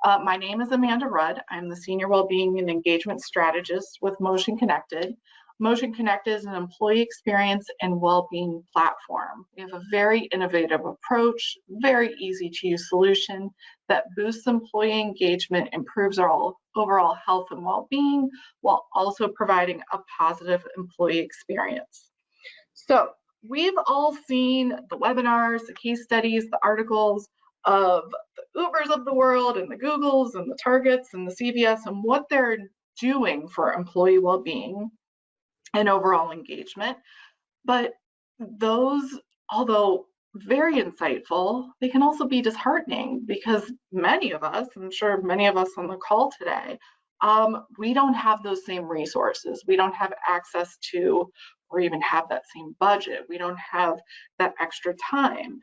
My name is Amanda Rudd. I'm the Senior Wellbeing and Engagement Strategist with Motion Connected. Motion Connected is an employee experience and well-being platform. We have a very innovative approach, very easy to use solution that boosts employee engagement, improves our overall health and well-being, while also providing a positive employee experience. So we've all seen the webinars, the case studies, the articles of the Ubers of the world and the Googles and the Targets and the CVS and what they're doing for employee well-being and overall engagement. But those, although very insightful, they can also be disheartening because many of us, I'm sure many of us on the call today, we don't have those same resources. We don't have access to or even have that same budget. We don't have that extra time.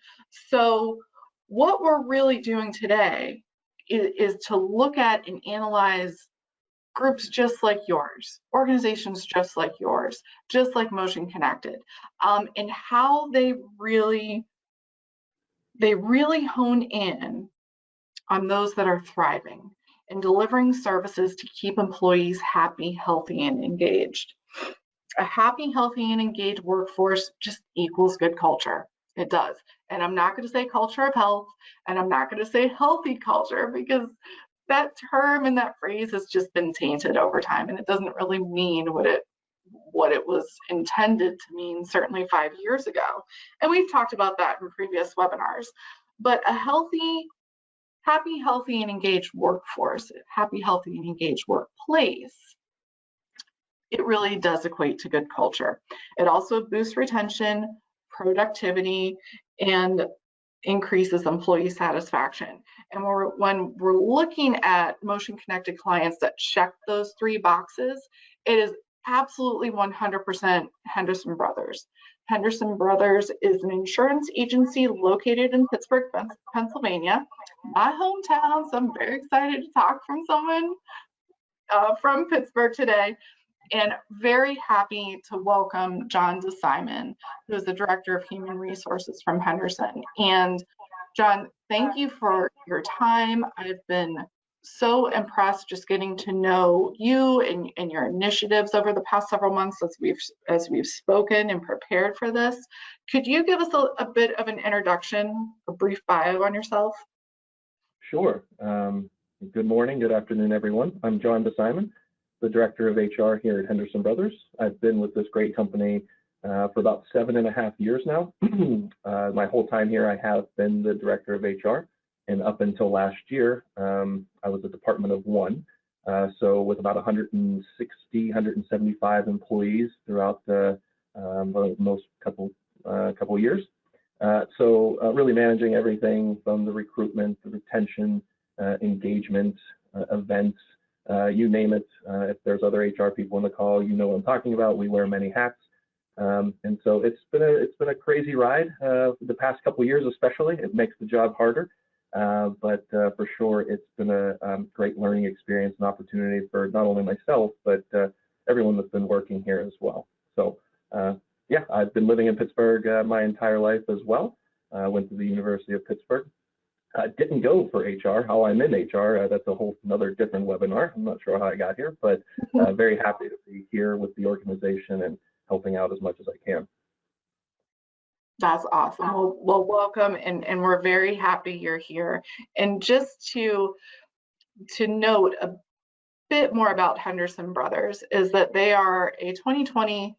So what we're really doing today is to look at and analyze groups just like yours, organizations just like yours, just like Motion Connected, and how they really hone in on those that are thriving and delivering services to keep employees happy, healthy, and engaged. A happy, healthy, and engaged workforce just equals good culture. It does. And I'm not going to say culture of health, and I'm not going to say healthy culture, because that term and that phrase has just been tainted over time, and it doesn't really mean what it was intended to mean, certainly 5 years ago. And we've talked about that in previous webinars. But a happy, healthy, and engaged workforce, happy, healthy, and engaged workplace, it really does equate to good culture. It also boosts retention, productivity, and increases employee satisfaction. And when we're looking at Motion Connected clients that check those 3 boxes, it is absolutely 100% Henderson Brothers. Henderson Brothers is an insurance agency located in Pittsburgh, Pennsylvania, my hometown. So I'm very excited to talk from someone from Pittsburgh today. And very happy to welcome John DeSimon, who is the Director of Human Resources from Henderson. And John, thank you for your time. I've been so impressed just getting to know you and your initiatives over the past several months as we've spoken and prepared for this. Could you give us a bit of an introduction, a brief bio on yourself? Sure. Good morning, good afternoon, everyone. I'm John DeSimon, the Director of HR here at Henderson Brothers. I've been with this great company for about 7.5 years now. My whole time here, I have been the Director of HR, and up until last year, I was a department of 1. So with about 160, 175 employees throughout the most couple years. So really managing everything from the recruitment, the retention, engagement, events, you name it. If there's other HR people on the call, you know what I'm talking about. We wear many hats, and so it's been a crazy ride the past couple of years, especially. It makes the job harder, but for sure it's been a great learning experience and opportunity for not only myself but everyone that's been working here as well. So yeah, I've been living in Pittsburgh my entire life as well. Went to the University of Pittsburgh. Didn't go for HR, how I'm in HR. That's a whole another different webinar. I'm not sure how I got here, but very happy to be here with the organization and helping out as much as I can. That's awesome. Well, welcome, and we're very happy you're here. And just to note a bit more about Henderson Brothers is that they are a 2020,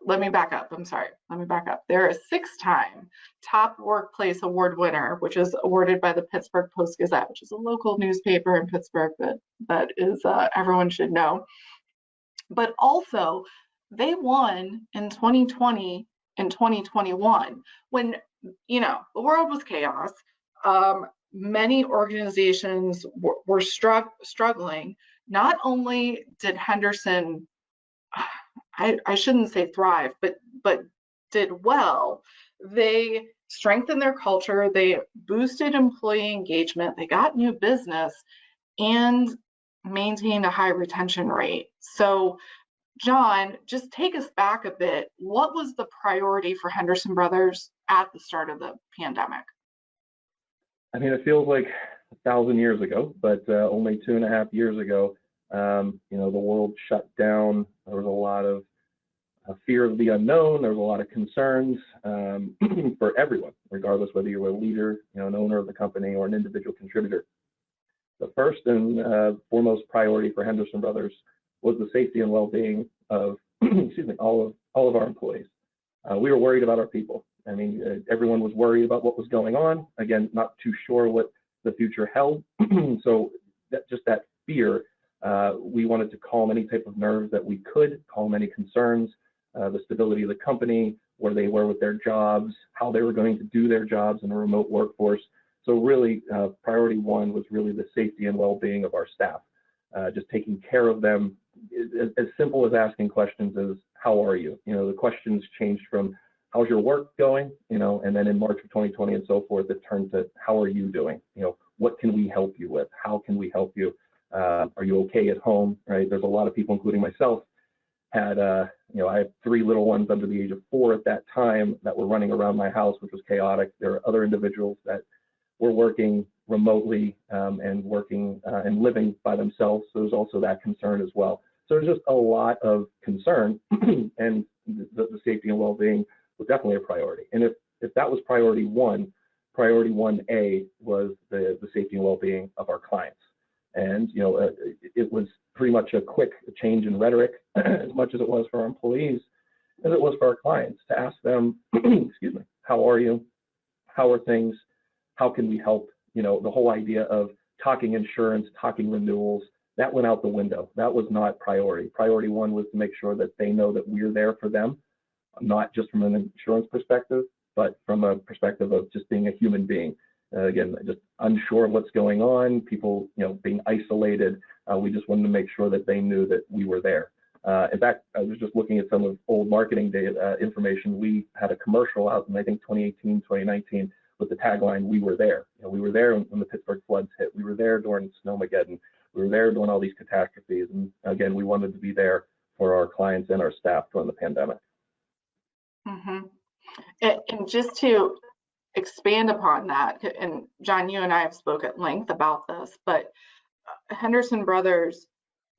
let me back up. They're a 6-time top workplace award winner, which is awarded by the Pittsburgh Post-Gazette, which is a local newspaper in Pittsburgh that is everyone should know. But also they won in 2020 and 2021 when, you know, the world was chaos. Many organizations were struggling. Not only did Henderson, I shouldn't say thrive, but did well. They strengthened their culture, they boosted employee engagement, they got new business, and maintained a high retention rate. So John, just take us back a bit. What was the priority for Henderson Brothers at the start of the pandemic? I mean, it feels like 1,000 years ago, but only 2.5 years ago, the world shut down. There was a lot of fear of the unknown. There was a lot of concerns for everyone, regardless whether you were a leader, an owner of the company, or an individual contributor. The first and foremost priority for Henderson Brothers was the safety and well-being of, all of our employees. We were worried about our people. I mean, everyone was worried about what was going on. Again, not too sure what the future held. So just that fear, we wanted to calm any type of nerves that we could, calm any concerns, the stability of the company, where they were with their jobs, how they were going to do their jobs in a remote workforce. So really, priority one was really the safety and well-being of our staff, just taking care of them. As simple as asking questions as, how are you? The questions changed from, how's your work going? And then in March of 2020 and so forth, it turned to, how are you doing? What can we help you with? How can we help you? Are you okay at home, right? There's a lot of people, including myself, had, I had 3 little ones under the age of 4 at that time that were running around my house, which was chaotic. There are other individuals that were working remotely and working and living by themselves. So there's also that concern as well. So there's just a lot of concern, and the safety and well-being was definitely a priority. And if that was priority 1A was the safety and well-being of our clients. And it was pretty much a quick change in rhetoric, as much as it was for our employees, as it was for our clients, to ask them, excuse me, how are you? How are things? How can we help? The whole idea of talking insurance, talking renewals, that went out the window. That was not priority. Priority 1 was to make sure that they know that we're there for them, not just from an insurance perspective, but from a perspective of just being a human being. Again, just unsure of what's going on, people, being isolated. We just wanted to make sure that they knew that we were there. In fact, I was just looking at some of old marketing data information. We had a commercial out in, I think, 2018, 2019, with the tagline, "We were there." We were there when the Pittsburgh floods hit. We were there during Snowmageddon. We were there during all these catastrophes. And again, we wanted to be there for our clients and our staff during the pandemic. Mm-hmm. And just to expand upon that, and John, you and I have spoke at length about this, but Henderson Brothers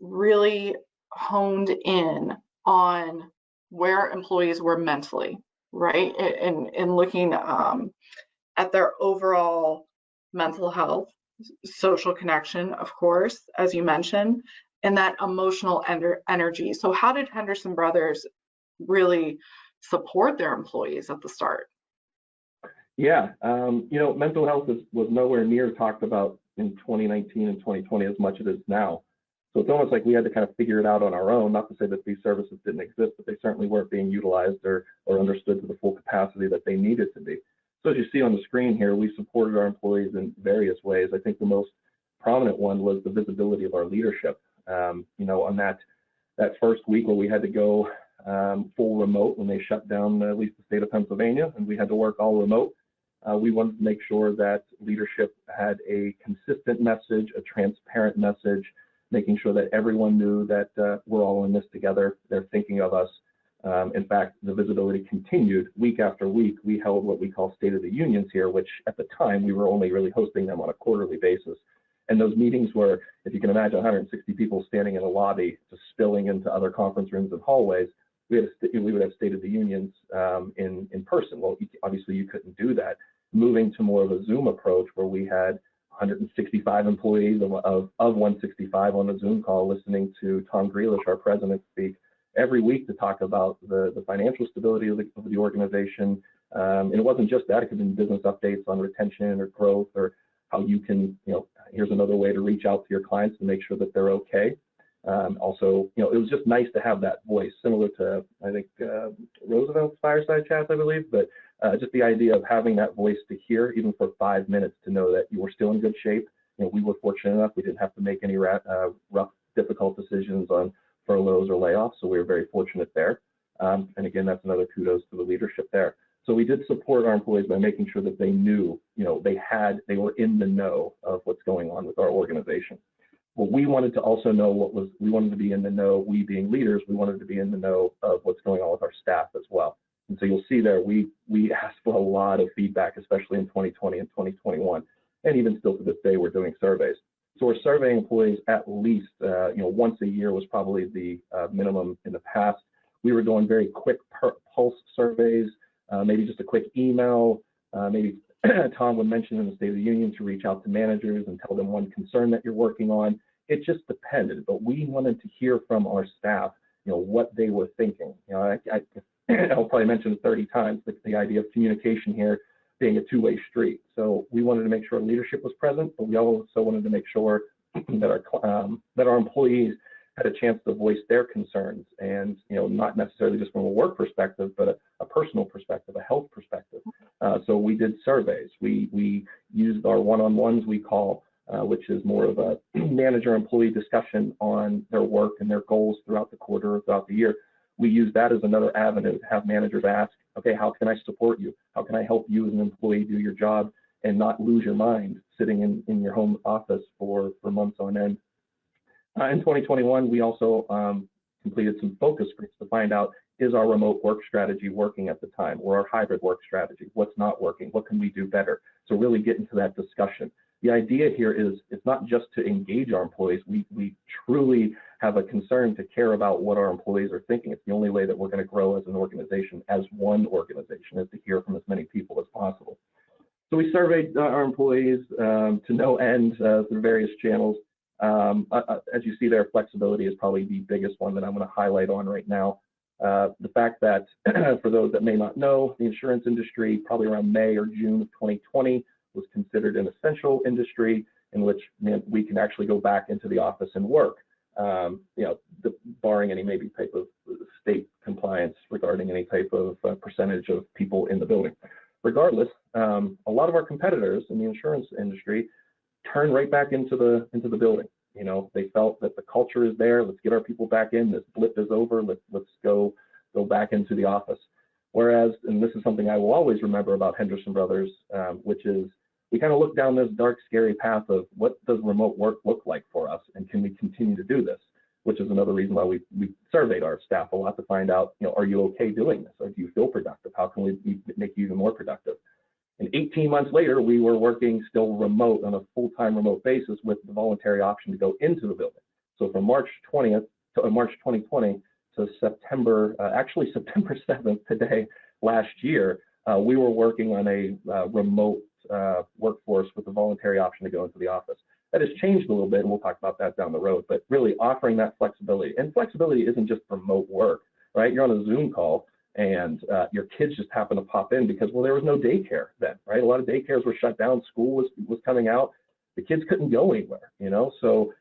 really honed in on where employees were mentally, right? And looking at their overall mental health, social connection, of course, as you mentioned, and that emotional energy. So how did Henderson Brothers really support their employees at the start? Yeah, mental health was nowhere near talked about in 2019 and 2020 as much as it is now. So it's almost like we had to kind of figure it out on our own. Not to say that these services didn't exist, but they certainly weren't being utilized or understood to the full capacity that they needed to be. So as you see on the screen here, we supported our employees in various ways. I think the most prominent one was the visibility of our leadership. On that first week where we had to go full remote when they shut down at least the state of Pennsylvania, and we had to work all remote. We wanted to make sure that leadership had a consistent message, a transparent message, making sure that everyone knew that we're all in this together. They're thinking of us. In fact, the visibility continued week after week. We held what we call State of the Unions here, which at the time we were only really hosting them on a quarterly basis. And those meetings were, if you can imagine, 160 people standing in a lobby, just spilling into other conference rooms and hallways. We would have State of the Unions in person. Well, obviously you couldn't do that. Moving to more of a Zoom approach where we had 165 employees of 165 on a Zoom call listening to Tom Grealish, our president, speak every week to talk about the financial stability of the organization. And it wasn't just that, it could be business updates on retention or growth, or how you can, here's another way to reach out to your clients to make sure that they're okay. Also, it was just nice to have that voice, similar to, I think, Roosevelt's fireside chats, I believe, but just the idea of having that voice to hear, even for 5 minutes, to know that you were still in good shape. We were fortunate enough, we didn't have to make any rough, difficult decisions on furloughs or layoffs, so we were very fortunate there. And again, that's another kudos to the leadership there. So we did support our employees by making sure that they knew, they were in the know of what's going on with our organization. Well, we wanted to also know we wanted to be in the know, we being leaders, we wanted to be in the know of what's going on with our staff as well. And so you'll see there, we asked for a lot of feedback, especially in 2020 and 2021. and even still to this day, we're doing surveys. So we're surveying employees at least, once a year was probably the minimum in the past. We were doing very quick pulse surveys, maybe just a quick email, maybe Tom would mention in the State of the Union to reach out to managers and tell them one concern that you're working on. It just depended, but we wanted to hear from our staff, what they were thinking. I'll probably mention it 30 times, the idea of communication here being a two-way street. So we wanted to make sure leadership was present, but we also wanted to make sure that our employees had a chance to voice their concerns, and not necessarily just from a work perspective, but a personal perspective, a health perspective. So we did surveys. We used our one-on-ones, we call, which is more of a manager-employee discussion on their work and their goals throughout the quarter or throughout the year. We use that as another avenue to have managers ask, okay, how can I support you? How can I help you as an employee do your job and not lose your mind sitting in your home office for months on end? In 2021, we also completed some focus groups to find out, is our remote work strategy working at the time, or our hybrid work strategy? What's not working? What can we do better? So really get into that discussion. The idea here is it's not just to engage our employees. We truly have a concern to care about what our employees are thinking. It's the only way that we're going to grow as an organization, as one organization, is to hear from as many people as possible. So we surveyed our employees to no end through various channels. As you see there, flexibility is probably the biggest one that I'm going to highlight on right now. The fact that, for those that may not know, the insurance industry, probably around May or June of 2020, was considered an essential industry in which we can actually go back into the office and work, barring any maybe type of state compliance regarding any type of percentage of people in the building. Regardless, a lot of our competitors in the insurance industry turn right back into the building. They felt that the culture is there. Let's get our people back in. This blip is over. Let's go back into the office. Whereas, and this is something I will always remember about Henderson Brothers, which is we kind of look down this dark, scary path of what does remote work look like for us, and can we continue to do this? Which is another reason why we surveyed our staff a lot to find out, are you okay doing this? Or do you feel productive? How can we make you even more productive? And 18 months later, we were working still remote on a full-time remote basis with the voluntary option to go into the building. So from March 20th to March 2020 to September 7th today last year, we were working on a remote workforce with a voluntary option to go into the office. That has changed a little bit, and we'll talk about that down the road, but really offering that flexibility. And flexibility isn't just remote work, right? You're on a Zoom call, and your kids just happen to pop in because, well, there was no daycare then, right? A lot of daycares were shut down. School was coming out. The kids couldn't go anywhere, So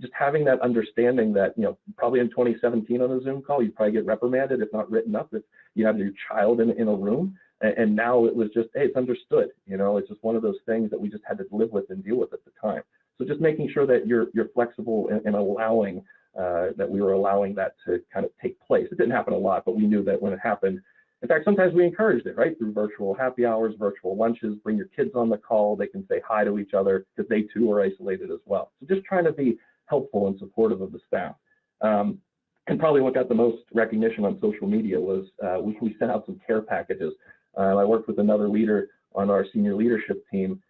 just having that understanding that, probably in 2017 on a Zoom call, you'd probably get reprimanded, if not written up, if you have your child in a room. And now it was just, hey, it's understood. It's just one of those things that we just had to live with and deal with at the time. So just making sure that you're flexible and allowing that we were allowing that to kind of take place. It didn't happen a lot, but we knew that when it happened, in fact, sometimes we encouraged it, right? Through virtual happy hours, virtual lunches, bring your kids on the call. They can say hi to each other because they too are isolated as well. So just trying to be helpful and supportive of the staff. And probably what got the most recognition on social media was we sent out some care packages. I worked with another leader on our senior leadership team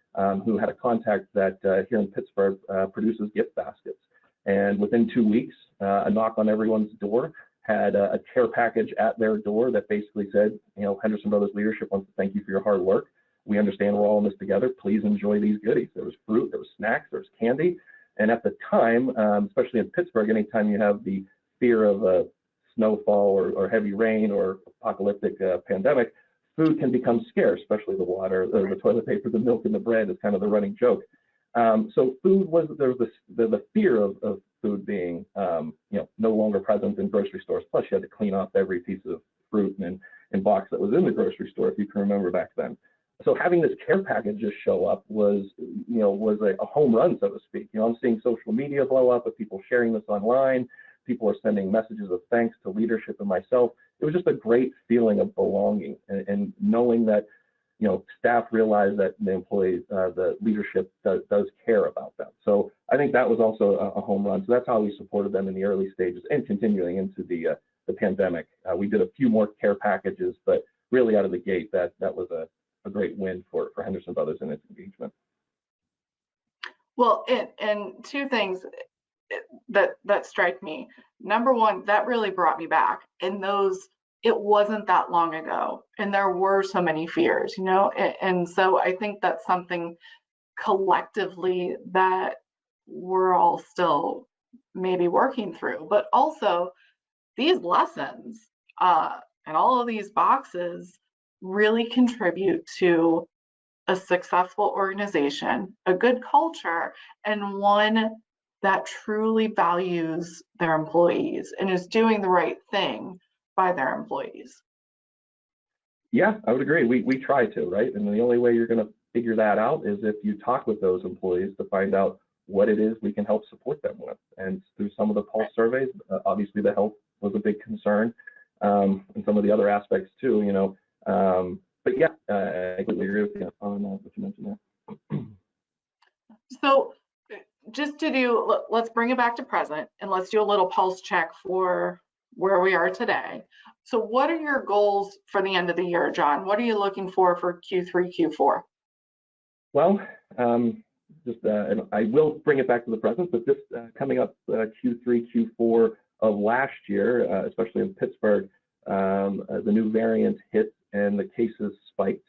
who had a contact that here in Pittsburgh produces gift baskets. And within 2 weeks, a knock on everyone's door had a care package at their door that basically said, Henderson Brothers leadership wants to thank you for your hard work. We understand we're all in this together. Please enjoy these goodies. There was fruit, there was snacks, there was candy. And at the time, especially in Pittsburgh, anytime you have the fear of a snowfall or heavy rain or apocalyptic pandemic, food can become scarce, especially the water, the toilet paper, the milk, and the bread is kind of the running joke. So food there was the fear of food being, no longer present in grocery stores. Plus, you had to clean up every piece of fruit and box that was in the grocery store, if you can remember back then. So having this care package just show up was a home run, so to speak. I'm seeing social media blow up with people sharing this online. People are sending messages of thanks to leadership and myself. It was just a great feeling of belonging and knowing that, staff realize that the employees, the leadership does care about them. So I think that was also a home run. So that's how we supported them in the early stages and continuing into the pandemic. We did a few more care packages, but really out of the gate, that was a great win for Henderson Brothers and its engagement. Well, and two things that strike me. Number one, that really brought me back. And those, it wasn't that long ago, and there were so many fears, you know. And so I think that's something collectively that we're all still maybe working through. But also these lessons and all of these boxes really contribute to a successful organization, a good culture, and one that truly values their employees and is doing the right thing by their employees. Yeah, I would agree. We try to, right? And the only way you're going to figure that out is if you talk with those employees to find out what it is we can help support them with. And through some of the pulse surveys, obviously the health was a big concern, and some of the other aspects too, you know. But yeah, I completely agree with you on what you mentioned there. So just to do, let's bring it back to present and let's do a little pulse check for where we are today. So what are your goals for the end of the year, John? What are you looking for Q3, Q4? Well, and I will bring it back to the present, but this coming up Q3, Q4 of last year, especially in Pittsburgh, the new variant hit and the cases spiked.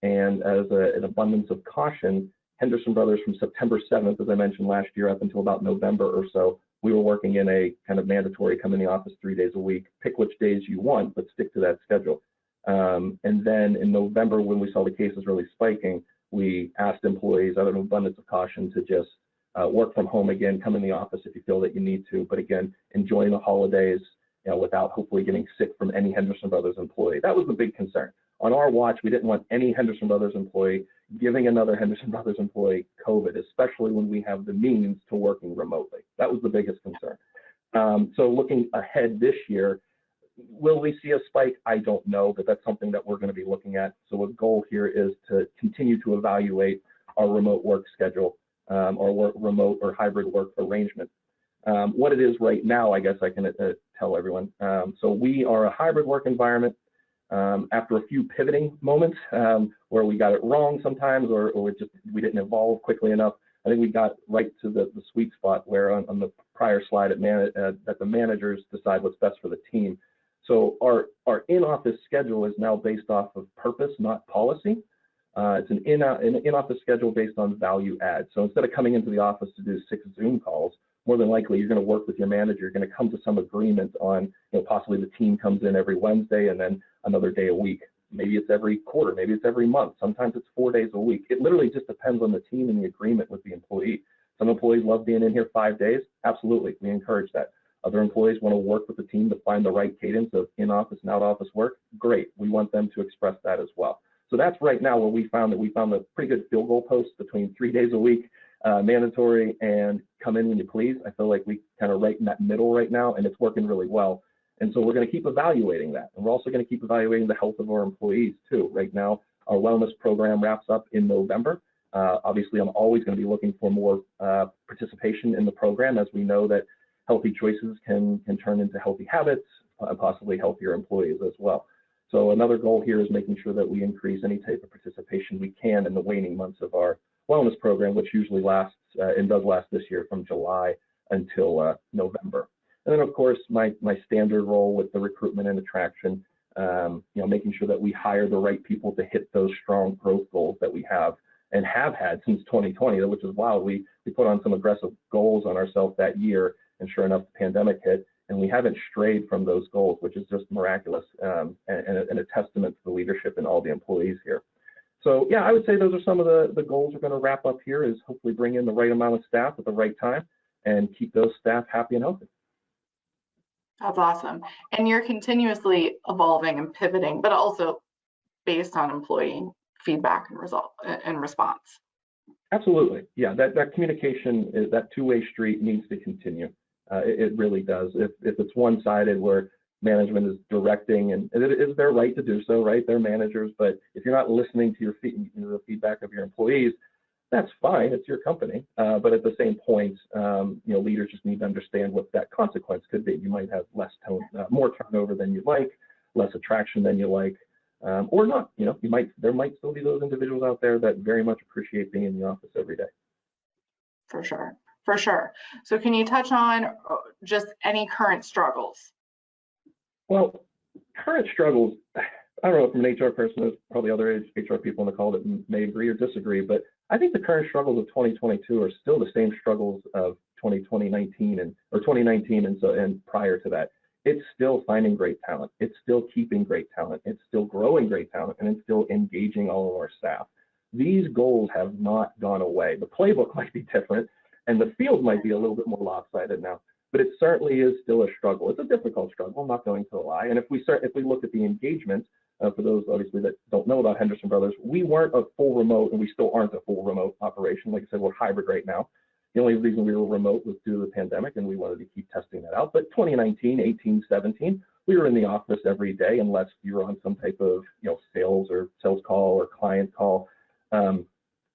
And as an abundance of caution, Henderson Brothers from September 7th, as I mentioned last year, up until about November or so, we were working in a kind of mandatory come in the office 3 days a week, pick which days you want, but stick to that schedule. And then in November, when we saw the cases really spiking, we asked employees out of an abundance of caution to just work from home again, come in the office if you feel that you need to, but again, enjoying the holidays, you know, without hopefully getting sick from any Henderson Brothers employee. That was the big concern. On our watch, we didn't want any Henderson Brothers employee giving another Henderson Brothers employee COVID, especially when we have the means to working remotely. That was the biggest concern. So looking ahead this year, will we see a spike? I don't know, but that's something that we're going to be looking at. So a goal here is to continue to evaluate our remote work schedule, or remote or hybrid work arrangement. What it is right now, I guess I can tell everyone. So we are a hybrid work environment. After a few pivoting moments where we got it wrong sometimes, or we didn't evolve quickly enough, I think we got right to the sweet spot where on the prior slide that the managers decide what's best for the team. So our in-office schedule is now based off of purpose, not policy. It's an in-office schedule based on value add. So instead of coming into the office to do 6 Zoom calls, more than likely you're going to work with your manager. You're going to come to some agreement on, you know, possibly the team comes in every Wednesday and then another day a week. Maybe it's every quarter, maybe it's every month. Sometimes it's 4 days a week. It literally just depends on the team and the agreement with the employee. Some employees love being in here 5 days. Absolutely, we encourage that. Other employees want to work with the team to find the right cadence of in-office and out-office work. Great, we want them to express that as well. So that's right now where we found a pretty good field goal post between 3 days a week, mandatory, and come in when you please. I feel like we kind of right in that middle right now, and it's working really well. And so we're going to keep evaluating that. And we're also going to keep evaluating the health of our employees too. Right now, our wellness program wraps up in November. Obviously, I'm always going to be looking for more participation in the program, as we know that healthy choices can turn into healthy habits, possibly healthier employees as well. So another goal here is making sure that we increase any type of participation we can in the waning months of our wellness program, which usually lasts and does last this year from July until November. And then, of course, my standard role with the recruitment and attraction, making sure that we hire the right people to hit those strong growth goals that we have and have had since 2020, which is wild. We put on some aggressive goals on ourselves that year, and sure enough, the pandemic hit, and we haven't strayed from those goals, which is just miraculous, and a testament to the leadership and all the employees here. So yeah, I would say those are some of the goals we're going to wrap up here, is hopefully bring in the right amount of staff at the right time and keep those staff happy and healthy. That's awesome. And you're continuously evolving and pivoting, but also based on employee feedback and response. Absolutely. Yeah, that communication, that two-way street needs to continue. It really does. If it's one-sided where management is directing, and it is their right to do so, right? They're managers, but if you're not listening to the feedback of your employees, that's fine. It's your company. But at the same point, leaders just need to understand what that consequence could be. You might have more turnover than you'd like, less attraction than you like, or not. There might still be those individuals out there that very much appreciate being in the office every day. For sure, for sure. So can you touch on just any current struggles? Well, current struggles, I don't know, from an HR person, there's probably other HR people on the call that may agree or disagree, but I think the current struggles of 2022 are still the same struggles of 2019 and prior to that. It's still finding great talent. It's still keeping great talent. It's still growing great talent, and it's still engaging all of our staff. These goals have not gone away. The playbook might be different, and the field might be a little bit more lopsided now, but it certainly is still a struggle. It's a difficult struggle, I'm not going to lie. And if we look at the engagement, for those obviously that don't know about Henderson Brothers, we weren't a full remote, and we still aren't a full remote operation. Like I said, we're hybrid right now. The only reason we were remote was due to the pandemic, and we wanted to keep testing that out. But 2019, 18, 17, we were in the office every day, unless you were on some type of sales call or client call.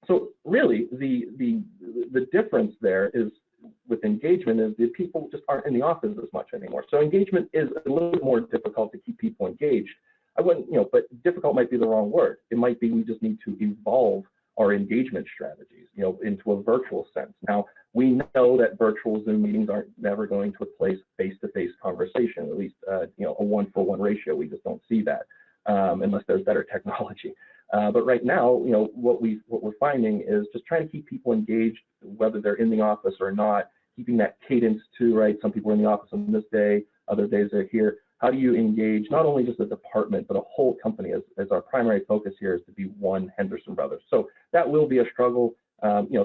So really, the difference there is with engagement is that people just aren't in the office as much anymore. So engagement is a little bit more difficult to keep people engaged. I wouldn't, but difficult might be the wrong word. It might be we just need to evolve our engagement strategies, into a virtual sense. Now, we know that virtual Zoom meetings aren't never going to replace face-to-face conversation, at least, a 1-for-1 ratio. We just don't see that unless there's better technology. But right now, what we're finding is just trying to keep people engaged, whether they're in the office or not, keeping that cadence too, right? Some people are in the office on this day, other days they're here. How do you engage not only just a department, but a whole company, as our primary focus here is to be one Henderson Brothers. So that will be a struggle,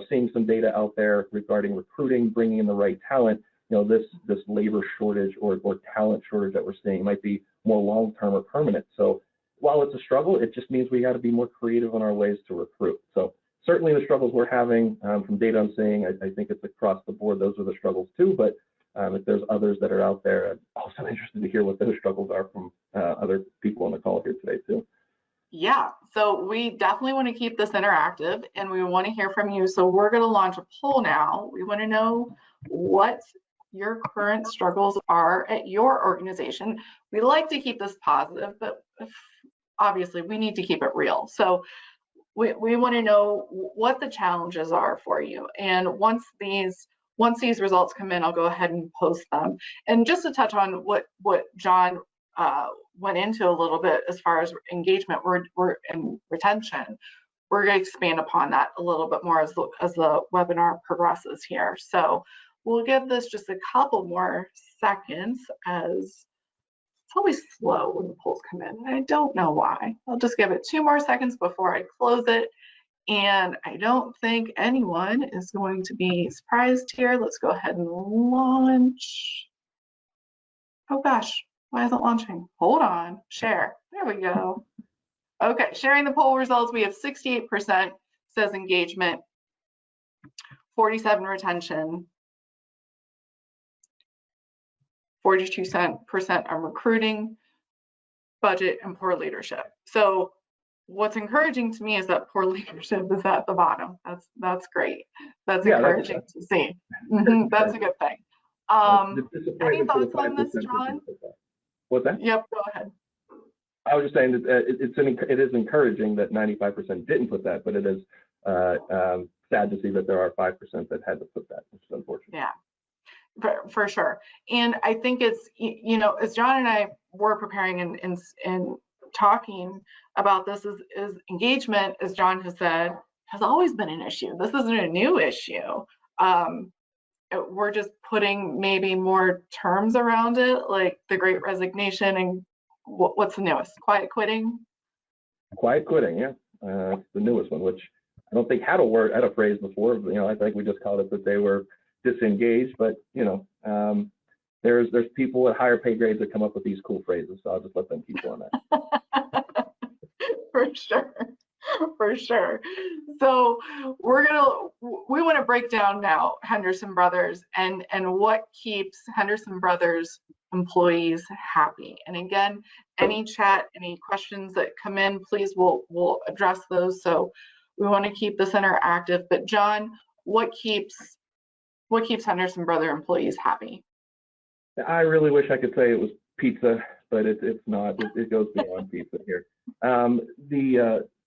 seeing some data out there regarding recruiting, bringing in the right talent. This labor shortage or talent shortage that we're seeing might be more long-term or permanent. So while it's a struggle, it just means we got to be more creative on our ways to recruit. So certainly the struggles we're having, from data I'm seeing, I think it's across the board. Those are the struggles too. But if there's others that are out there, I'm also interested to hear what those struggles are from other people on the call here today too. Yeah, so we definitely want to keep this interactive, and we want to hear from you. So we're going to launch a poll now. We want to know what your current struggles are at your organization. We like to keep this positive, but obviously we need to keep it real. So we want to know what the challenges are for you. And once these results come in, I'll go ahead and post them. And just to touch on what John went into a little bit as far as engagement and retention, we're going to expand upon that a little bit more as the webinar progresses here. So we'll give this just a couple more seconds, as it's always slow when the polls come in. I don't know why. I'll just give it 2 more seconds before I close it. And I don't think anyone is going to be surprised here. Let's go ahead and launch. Oh gosh, why isn't it launching? Hold on, share. There we go. Okay, sharing the poll results. We have 68% says engagement, 47% retention, 42% on recruiting, budget, and poor leadership. So what's encouraging to me is that poor leadership is at the bottom. That's great. That's encouraging to see. That's a good thing. Any thoughts on this, John? What's that? Yep, go ahead. I was just saying that it is encouraging that 95% didn't put that, but it is sad to see that there are 5% that had to put that, which is unfortunate. Yeah, for sure. And I think it's, as John and I were preparing and talking about this, is engagement, as John has said, has always been an issue. This isn't a new issue. We're just putting maybe more terms around it, like the Great Resignation and what's the newest? Quiet quitting? Quiet quitting, yeah. The newest one, which I don't think had a phrase before. I think we just called it that they were disengaged, but there's people at higher pay grades that come up with these cool phrases, so I'll just let them keep doing that. For sure. So we want to break down now Henderson Brothers and what keeps Henderson Brothers employees happy. And again, any chat, any questions that come in, please we'll address those. So we want to keep this interactive. But John, what keeps Henderson Brother employees happy? I really wish I could say it was pizza, but it's not. It goes beyond pizza here.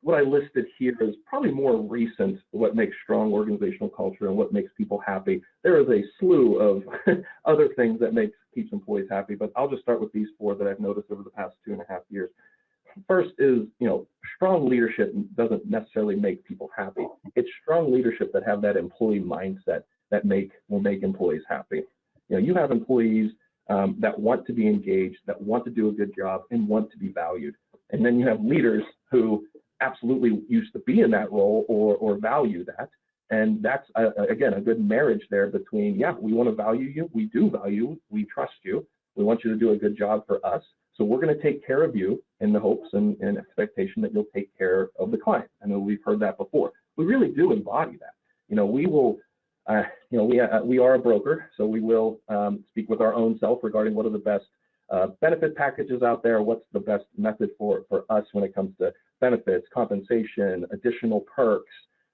what I listed here is probably more recent, what makes strong organizational culture and what makes people happy. There is a slew of other things that keeps employees happy, but I'll just start with these 4 that I've noticed over the past 2.5 years. First is, strong leadership doesn't necessarily make people happy. It's strong leadership that have that employee mindset that will make employees happy. You have employees that want to be engaged, that want to do a good job, and want to be valued. And then you have leaders who absolutely used to be in that role or value that. And that's, again, a good marriage there between, yeah, we want to value you, we do value you, we trust you, we want you to do a good job for us. So we're going to take care of you in the hopes and expectation that you'll take care of the client. I know we've heard that before. We really do embody that. We will, we are a broker, so we will speak with our own self regarding what are the best benefit packages out there, what's the best method for us when it comes to benefits, compensation, additional perks,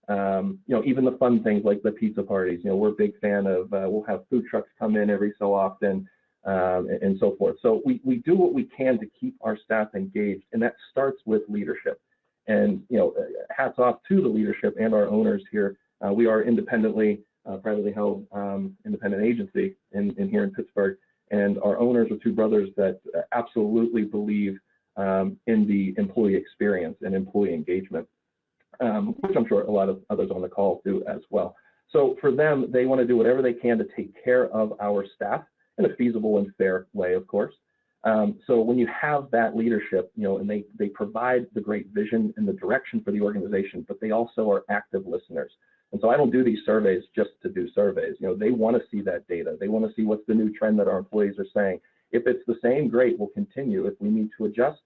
even the fun things like the pizza parties. We're a big fan of, we'll have food trucks come in every so often, and so forth. So we do what we can to keep our staff engaged, and that starts with leadership. And hats off to the leadership and our owners here. We are independently, privately held independent agency in here in Pittsburgh, and our owners are 2 brothers that absolutely believe in the employee experience and employee engagement, which I'm sure a lot of others on the call do as well. So for them, they want to do whatever they can to take care of our staff in a feasible and fair way, of course. So when you have that leadership, and they provide the great vision and the direction for the organization, but they also are active listeners. And so I don't do these surveys just to do surveys. They want to see that data. They want to see what's the new trend that our employees are saying. If it's the same, great, we'll continue. If we need to adjust,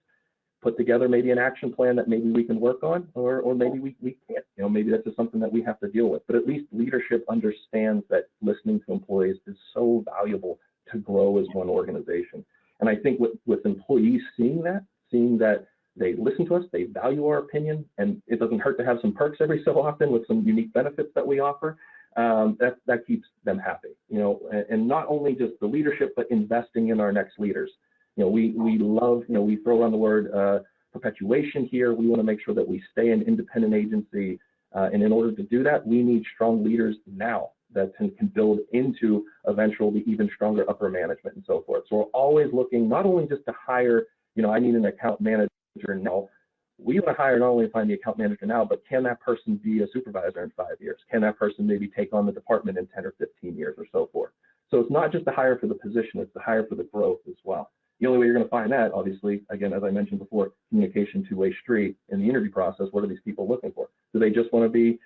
put together maybe an action plan that maybe we can work on, or maybe we can't. Maybe that's just something that we have to deal with. But at least leadership understands that listening to employees is so valuable to grow as one organization. And I think with employees seeing that they listen to us, they value our opinion, and it doesn't hurt to have some perks every so often with some unique benefits that we offer, that keeps them happy. And not only just the leadership, but investing in our next leaders. We love, we throw around the word perpetuation here. We want to make sure that we stay an independent agency. And in order to do that, we need strong leaders now that can build into eventually even stronger upper management and so forth. So we're always looking not only just to hire, I need an account manager now. We want to hire not only find the account manager now, but can that person be a supervisor in 5 years? Can that person maybe take on the department in 10 or 15 years or so forth? So it's not just to hire for the position, it's to hire for the growth as well. The only way you're going to find that, obviously, again, as I mentioned before, communication, two-way street in the interview process. What are these people looking for? Do they just want to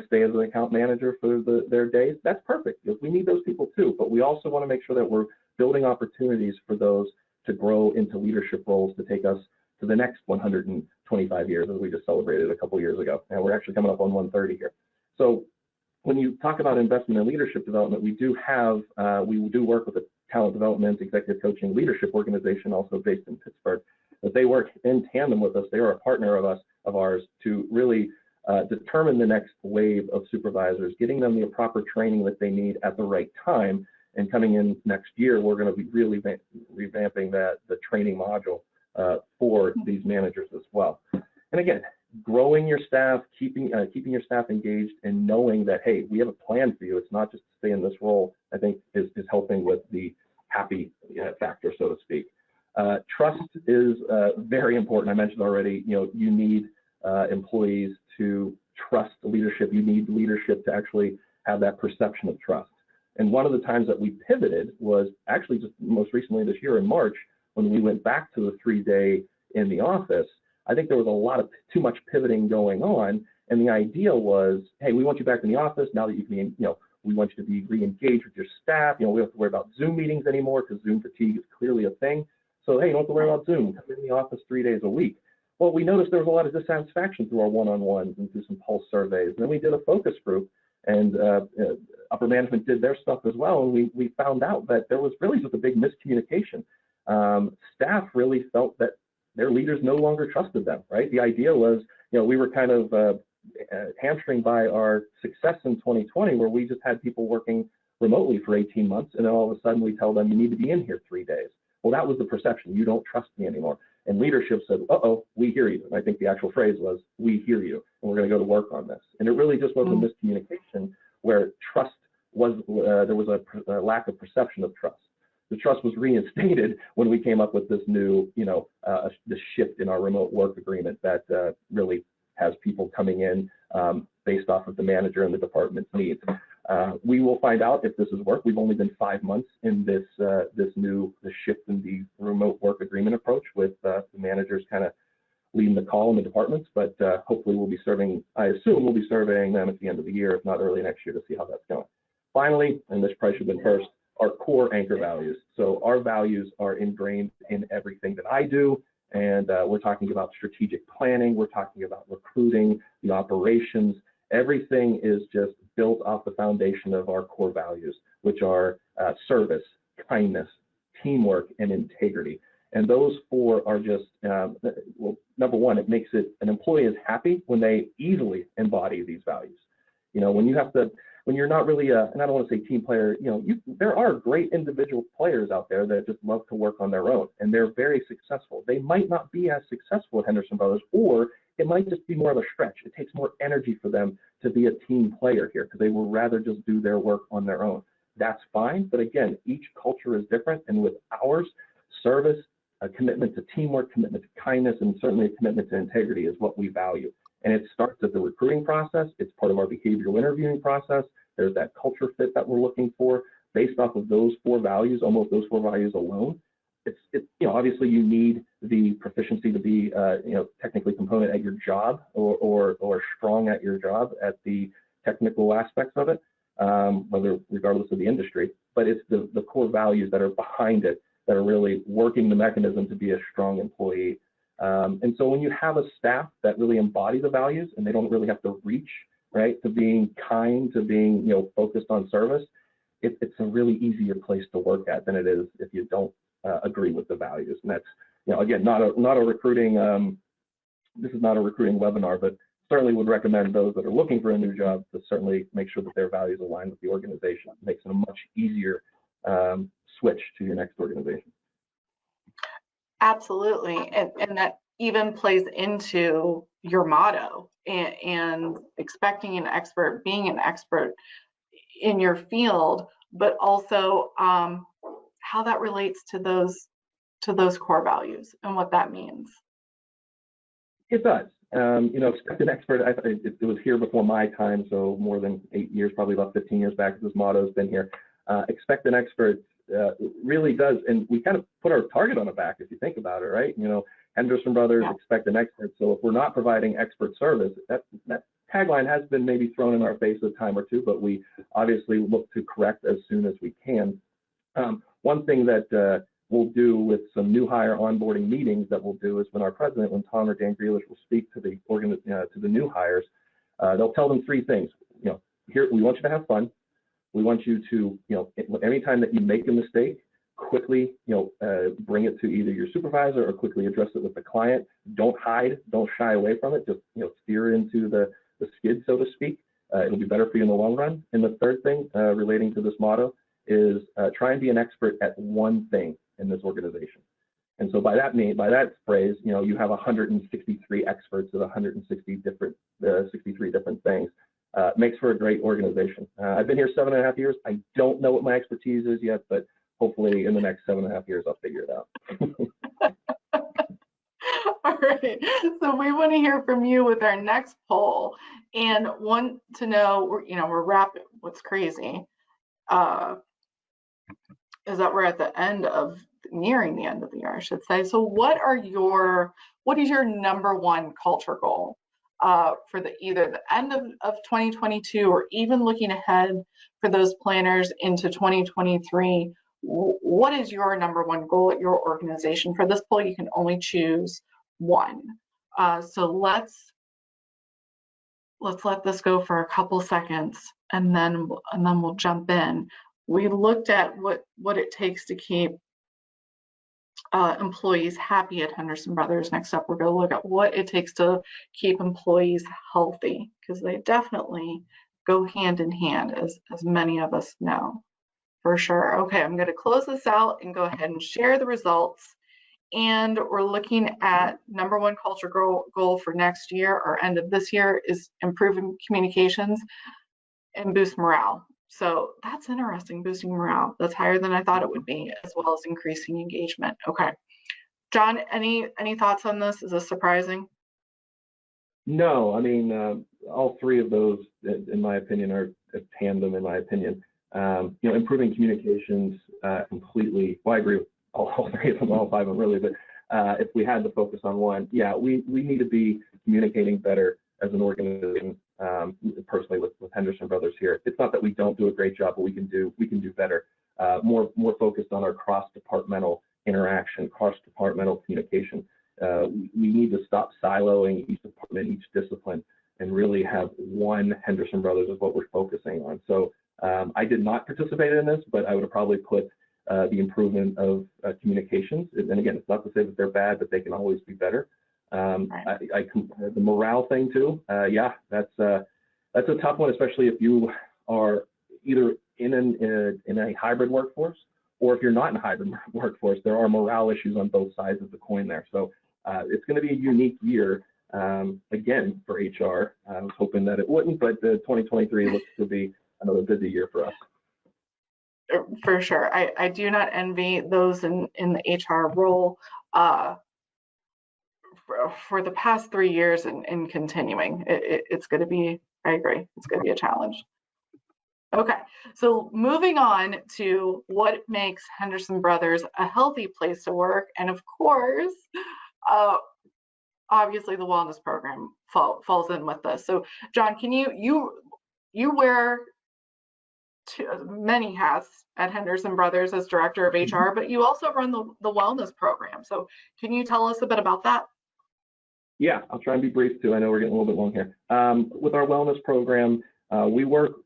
stay as an account manager for their days? That's perfect, because we need those people too. But we also want to make sure that we're building opportunities for those to grow into leadership roles to take us to the next 125 years, as we just celebrated a couple years ago. And we're actually coming up on 130 here. So when you talk about investment in leadership development, we do work with a talent development, executive coaching, leadership organization, also based in Pittsburgh. But they work in tandem with us. They are a partner of ours to really determine the next wave of supervisors, getting them the proper training that they need at the right time. And coming in next year, we're going to be really revamping the training module for these managers as well. And again, growing your staff, keeping your staff engaged, and knowing that, hey, we have a plan for you. It's not just to stay in this role, I think is helping with the happy factor, so to speak. Trust is very important. I mentioned already, you need employees to trust leadership. You need leadership to actually have that perception of trust. And one of the times that we pivoted was actually just most recently this year in March, when we went back to the 3-day in the office. I think there was a lot of too much pivoting going on, and the idea was, hey, we want you back in the office now that you can, we want you to be re-engaged with your staff. We don't have to worry about Zoom meetings anymore because Zoom fatigue is clearly a thing. So hey, you don't have to worry about Zoom. Come in the office 3 days a week. Well, we noticed there was a lot of dissatisfaction through our one-on-ones and through some pulse surveys. And then we did a focus group, and upper management did their stuff as well. And we found out that there was really just a big miscommunication. Staff really felt that their leaders no longer trusted them, right? The idea was, we were kind of hamstringed by our success in 2020, where we just had people working remotely for 18 months, and then all of a sudden we tell them, you need to be in here 3 days. Well, that was the perception. You don't trust me anymore. And leadership said, uh-oh, we hear you. And I think the actual phrase was, we hear you, and we're going to go to work on this. And it really just was a miscommunication where trust was, there was a lack of perception of trust. The trust was reinstated when we came up with this new, this shift in our remote work agreement that really has people coming in based off of the manager and the department's needs. We will find out if this has worked. We've only been 5 months in this the shift in the remote work agreement approach, with the managers kind of leading the call in the departments, but hopefully we'll be serving, I assume we'll be surveying them at the end of the year, if not early next year, to see how that's going. Finally, and this probably should have been first, our core anchor values. So our values are ingrained in everything that I do, and we're talking about strategic planning, we're talking about recruiting, the operations. Everything is just built off the foundation of our core values, which are service, kindness, teamwork, and integrity. And those four are just, well, number one, it makes it, an employee is happy when they easily embody these values. When you have to, when you're not really and I don't want to say team player, there are great individual players out there that just love to work on their own, and they're very successful. They might not be as successful at Henderson Brothers, or it might just be more of a stretch. It takes more energy for them to be a team player here, because they will rather just do their work on their own. That's fine, but again, each culture is different, and with ours, service, a commitment to teamwork, commitment to kindness, and certainly a commitment to integrity is what we value. And it starts at the recruiting process. It's part of our behavioral interviewing process. There's that culture fit that we're looking for based off of those four values, almost those four values alone. Obviously you need the proficiency to be, technically component at your job, or strong at your job at the technical aspects of it, regardless of the industry. But it's the core values that are behind it that are really working the mechanism to be a strong employee. And so when you have a staff that really embody the values, and they don't really have to reach, right, to being kind, to being, focused on service, it's a really easier place to work at than it is if you don't agree with the values. And that's, again, not a recruiting, this is not a recruiting webinar, but certainly would recommend those that are looking for a new job to certainly make sure that their values align with the organization. It makes it a much easier switch to your next organization. Absolutely, and that even plays into your motto and expecting an expert, being an expert in your field, but also how that relates to those core values and what that means. It does. Expect an expert. It was here before my time, so more than 8 years, probably about 15 years back. This motto has been here. Expect an expert really does, and we kind of put our target on the back if you think about it, right? Henderson Brothers, expect an expert. So if we're not providing expert service, that tagline has been maybe thrown in our face a time or two, but we obviously look to correct as soon as we can. One thing that we'll do with some new hire onboarding meetings that we'll do is when Tom or Dan Grealish will speak to the new hires, they'll tell them three things. Here, we want you to have fun. We want you to, anytime that you make a mistake, quickly, bring it to either your supervisor or quickly address it with the client. Don't hide, don't shy away from it. Just, steer into the skid, so to speak. It'll be better for you in the long run. And the third thing relating to this motto is try and be an expert at one thing in this organization. And so by that phrase, you have 163 experts at 63 different things. Makes for a great organization. I've been here 7.5 years. I don't know what my expertise is yet, but hopefully in the next 7.5 years, I'll figure it out. All right. So we want to hear from you with our next poll, and want to know, we're wrapping. What's crazy is that we're at the end of, nearing the end of the year, I should say. So what is your number one culture goal for either the end of 2022, or even looking ahead for those planners into 2023? What is your number one goal at your organization? For this poll, you can only choose one. So let's let this go for a couple seconds, and then we'll jump in. We looked at what it takes to keep employees happy at Henderson Brothers. Next up, we're going to look at what it takes to keep employees healthy, because they definitely go hand in hand, as many of us know, For sure. Okay, I'm going to close this out and go ahead and share the results. And we're looking at number one culture goal for next year or end of this year is improving communications and boost morale. So that's interesting, boosting morale. That's higher than I thought it would be, as well as increasing engagement. Okay. John, any thoughts on this? Is this surprising? No, I mean, all three of those, in my opinion, are a tandem, in my opinion. Improving communications completely, well, I agree with all three of them, all five of them really, but if we had to focus on one, yeah, we need to be communicating better as an organization, personally with Henderson Brothers here. It's not that we don't do a great job, but we can do better, more focused on our cross-departmental interaction, cross-departmental communication. We need to stop siloing each department, each discipline, and really have one Henderson Brothers is what we're focusing on. So I did not participate in this, but I would have probably put the improvement of communications. And again, it's not to say that they're bad, but they can always be better. The morale thing too. Yeah, that's a tough one, especially if you are either in a hybrid workforce, or if you're not in a hybrid workforce. There are morale issues on both sides of the coin there. So it's going to be a unique year again for HR. I was hoping that it wouldn't, but 2023 looks to be another busy year for us. For sure. I do not envy those in the HR role for the past 3 years and continuing. It's going to be, I agree, it's going to be a challenge. Okay, so moving on to what makes Henderson Brothers a healthy place to work. And of course, obviously the wellness program falls in with this. So John, can you wear many hats at Henderson Brothers as director of HR, but you also run the wellness program. So can you tell us a bit about that? Yeah, I'll try and be brief too. I know we're getting a little bit long here. With our wellness program, we work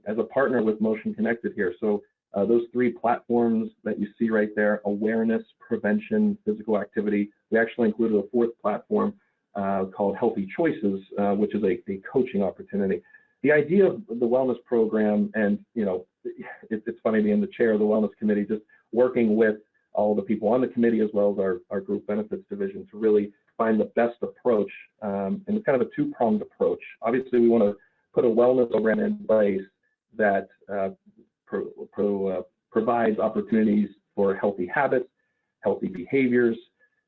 as a partner with Motion Connected here. So those three platforms that you see right there, awareness, prevention, physical activity. We actually included a fourth platform called Healthy Choices, which is a coaching opportunity. The idea of the wellness program, and it's funny being the chair of the wellness committee, just working with all the people on the committee as well as our group benefits division to really find the best approach, and it's kind of a two-pronged approach. Obviously, we want to put a wellness program in place that provides opportunities for healthy habits, healthy behaviors,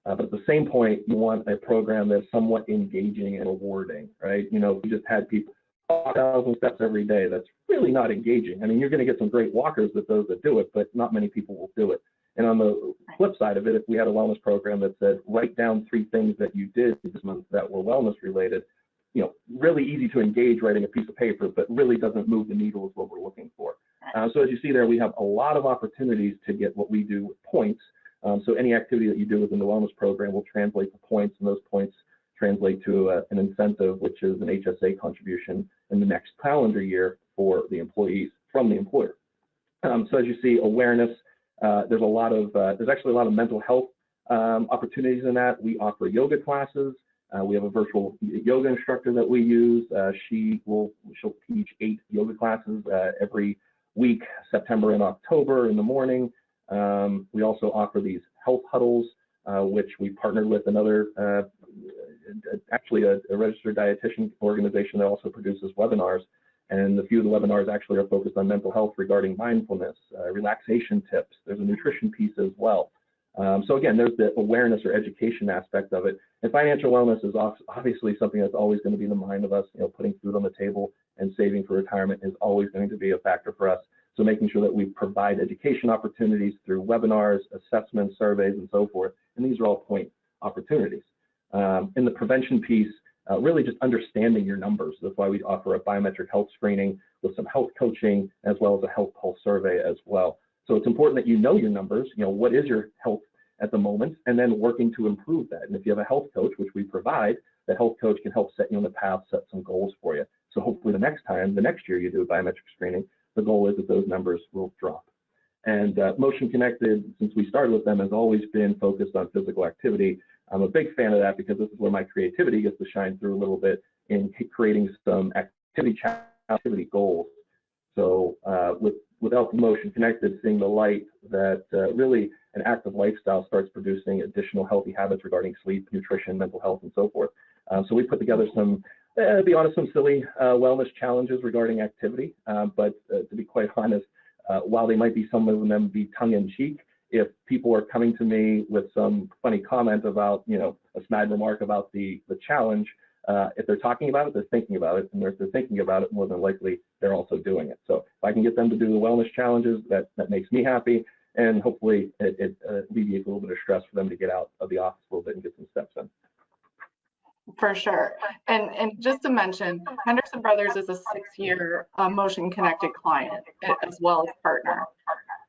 but at the same point, you want a program that's somewhat engaging and rewarding, right? If we just had people 1,000 steps every day, that's really not engaging. I mean, you're going to get some great walkers with those that do it, but not many people will do it. And on the flip side of it, if we had a wellness program that said, write down 3 things that you did this month that were wellness related, really easy to engage writing a piece of paper, but really doesn't move the needle is what we're looking for. So as you see there, we have a lot of opportunities to get what we do with points. So any activity that you do within the wellness program will translate to points, and those points translate to an incentive, which is an HSA contribution in the next calendar year for the employees from the employer. So as you see, awareness, there's actually a lot of mental health opportunities in that. We offer yoga classes. We have a virtual yoga instructor that we use. She'll teach 8 yoga classes every week, September and October in the morning. We also offer these health huddles, which we partnered with another, actually a registered dietitian organization that also produces webinars. And a few of the webinars actually are focused on mental health regarding mindfulness, relaxation tips. There's a nutrition piece as well. So again, there's the awareness or education aspect of it. And financial wellness is obviously something that's always going to be in the mind of us. Putting food on the table and saving for retirement is always going to be a factor for us. So making sure that we provide education opportunities through webinars, assessments, surveys, and so forth. And these are all point opportunities. In the prevention piece, really just understanding your numbers. That's why we offer a biometric health screening with some health coaching, as well as a health pulse survey as well. So it's important that you know your numbers, what is your health at the moment, and then working to improve that. And if you have a health coach, which we provide, the health coach can help set you on the path, set some goals for you. So hopefully the next year you do a biometric screening, the goal is that those numbers will drop. And Motion Connected, since we started with them, has always been focused on physical activity. I'm a big fan of that because this is where my creativity gets to shine through a little bit in creating some activity goals. So with without the motion connected, seeing the light that really an active lifestyle starts producing additional healthy habits regarding sleep, nutrition, mental health, and so forth. So we put together some, to be honest, some silly wellness challenges regarding activity. But to be quite honest, while they might be, some of them be tongue-in-cheek, if people are coming to me with some funny comment about, a snide remark about the challenge, if they're talking about it, they're thinking about it, and if they're thinking about it, more than likely they're also doing it. So if I can get them to do the wellness challenges, that makes me happy, and hopefully it alleviates a little bit of stress for them to get out of the office a little bit and get some steps in. For sure. And just to mention, Henderson Brothers is a 6-year motion connected client as well as partner.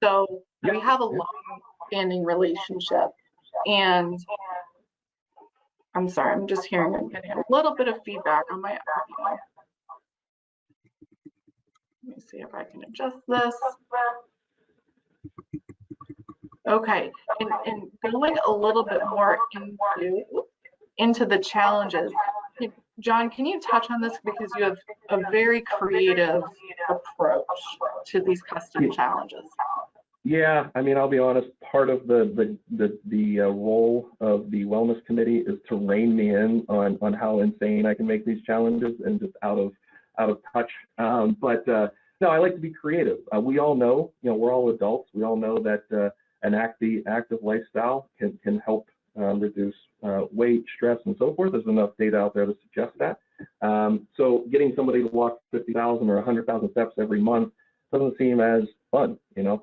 So we have a long-standing relationship. And I'm sorry, I'm just hearing, I'm getting a little bit of feedback on my audio. Let me see if I can adjust this. Okay, and going a little bit more into the challenges. John, can you touch on this, because you have a very creative approach to these custom challenges? Yeah, I mean, I'll be honest, part of the role of the wellness committee is to rein me in on how insane I can make these challenges and just out of touch. But no, I like to be creative. We all know, we're all adults. We all know that an active lifestyle can help reduce weight, stress, and so forth. There's enough data out there to suggest that. So getting somebody to walk 50,000 or 100,000 steps every month doesn't seem as fun.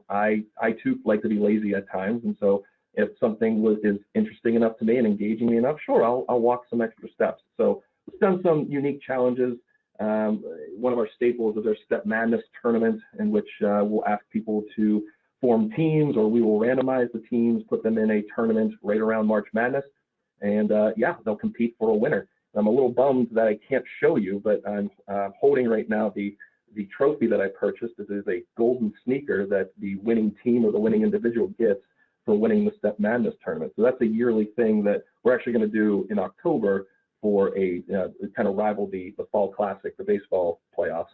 I too like to be lazy at times, and so if something is interesting enough to me and engaging me enough, sure, I'll walk some extra steps. So we've done some unique challenges. One of our staples is our Step Madness tournament, in which we'll ask people to form teams, or we will randomize the teams, put them in a tournament right around March Madness, and yeah, they'll compete for a winner. I'm a little bummed that I can't show you, but I'm holding right now the trophy that I purchased. This is a golden sneaker that the winning team or the winning individual gets for winning the Step Madness tournament. So that's a yearly thing that we're actually going to do in October for a kind of rival the Fall Classic, the baseball playoffs.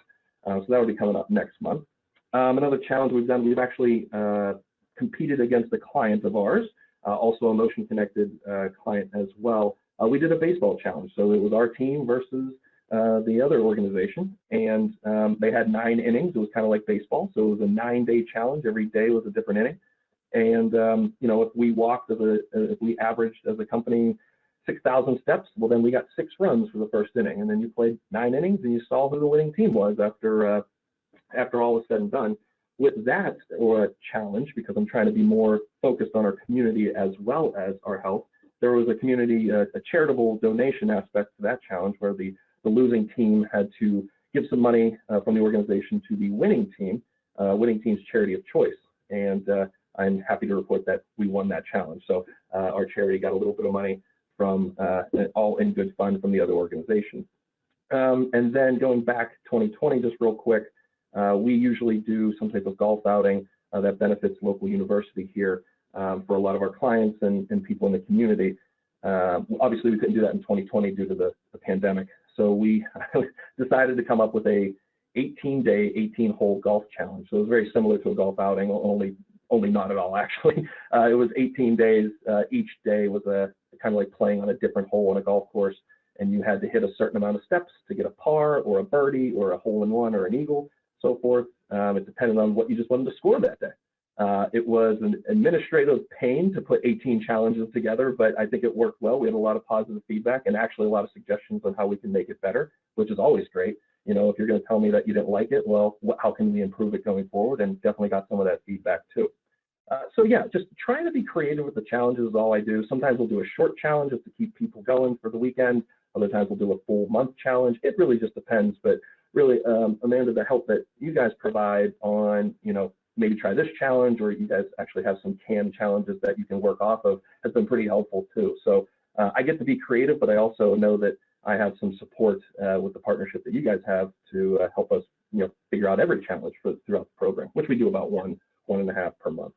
So that will be coming up next month. Another challenge we've done, we've actually competed against a client of ours, also a motion connected client as well. We did a baseball challenge. So it was our team versus the other organization, and they had 9 innings. It was kind of like baseball, so it was a 9-day challenge. Every day was a different inning, and if we averaged as a company 6,000 steps, well, then we got 6 runs for the first inning, and then you played 9 innings, and you saw who the winning team was after all was said and done. With that, or a challenge, because I'm trying to be more focused on our community as well as our health, there was a charitable donation aspect to that challenge, where the losing team had to give some money from the organization to the winning team's charity of choice. And I'm happy to report that we won that challenge. So our charity got a little bit of money from all in good fun from the other organization. And then going back 2020, just real quick, we usually do some type of golf outing that benefits local university here for a lot of our clients and people in the community. Obviously, we couldn't do that in 2020 due to the pandemic. So we decided to come up with a 18-day, 18-hole golf challenge. So it was very similar to a golf outing, only not at all, actually. It was 18 days. Each day was kind of like playing on a different hole on a golf course, and you had to hit a certain amount of steps to get a par or a birdie or a hole-in-one or an eagle, so forth. It depended on what you just wanted to score that day. It was an administrative pain to put 18 challenges together, but I think it worked well. We had a lot of positive feedback and actually a lot of suggestions on how we can make it better, which is always great. If you're going to tell me that you didn't like it, well, how can we improve it going forward? And definitely got some of that feedback too. So yeah, just trying to be creative with the challenges is all I do. Sometimes we'll do a short challenge just to keep people going for the weekend. Other times we'll do a full month challenge. It really just depends. But really, Amanda, the help that you guys provide on, maybe try this challenge, or you guys actually have some canned challenges that you can work off of, has been pretty helpful too. So I get to be creative, but I also know that I have some support with the partnership that you guys have to help us, figure out every challenge throughout the program, which we do about one and a half per month.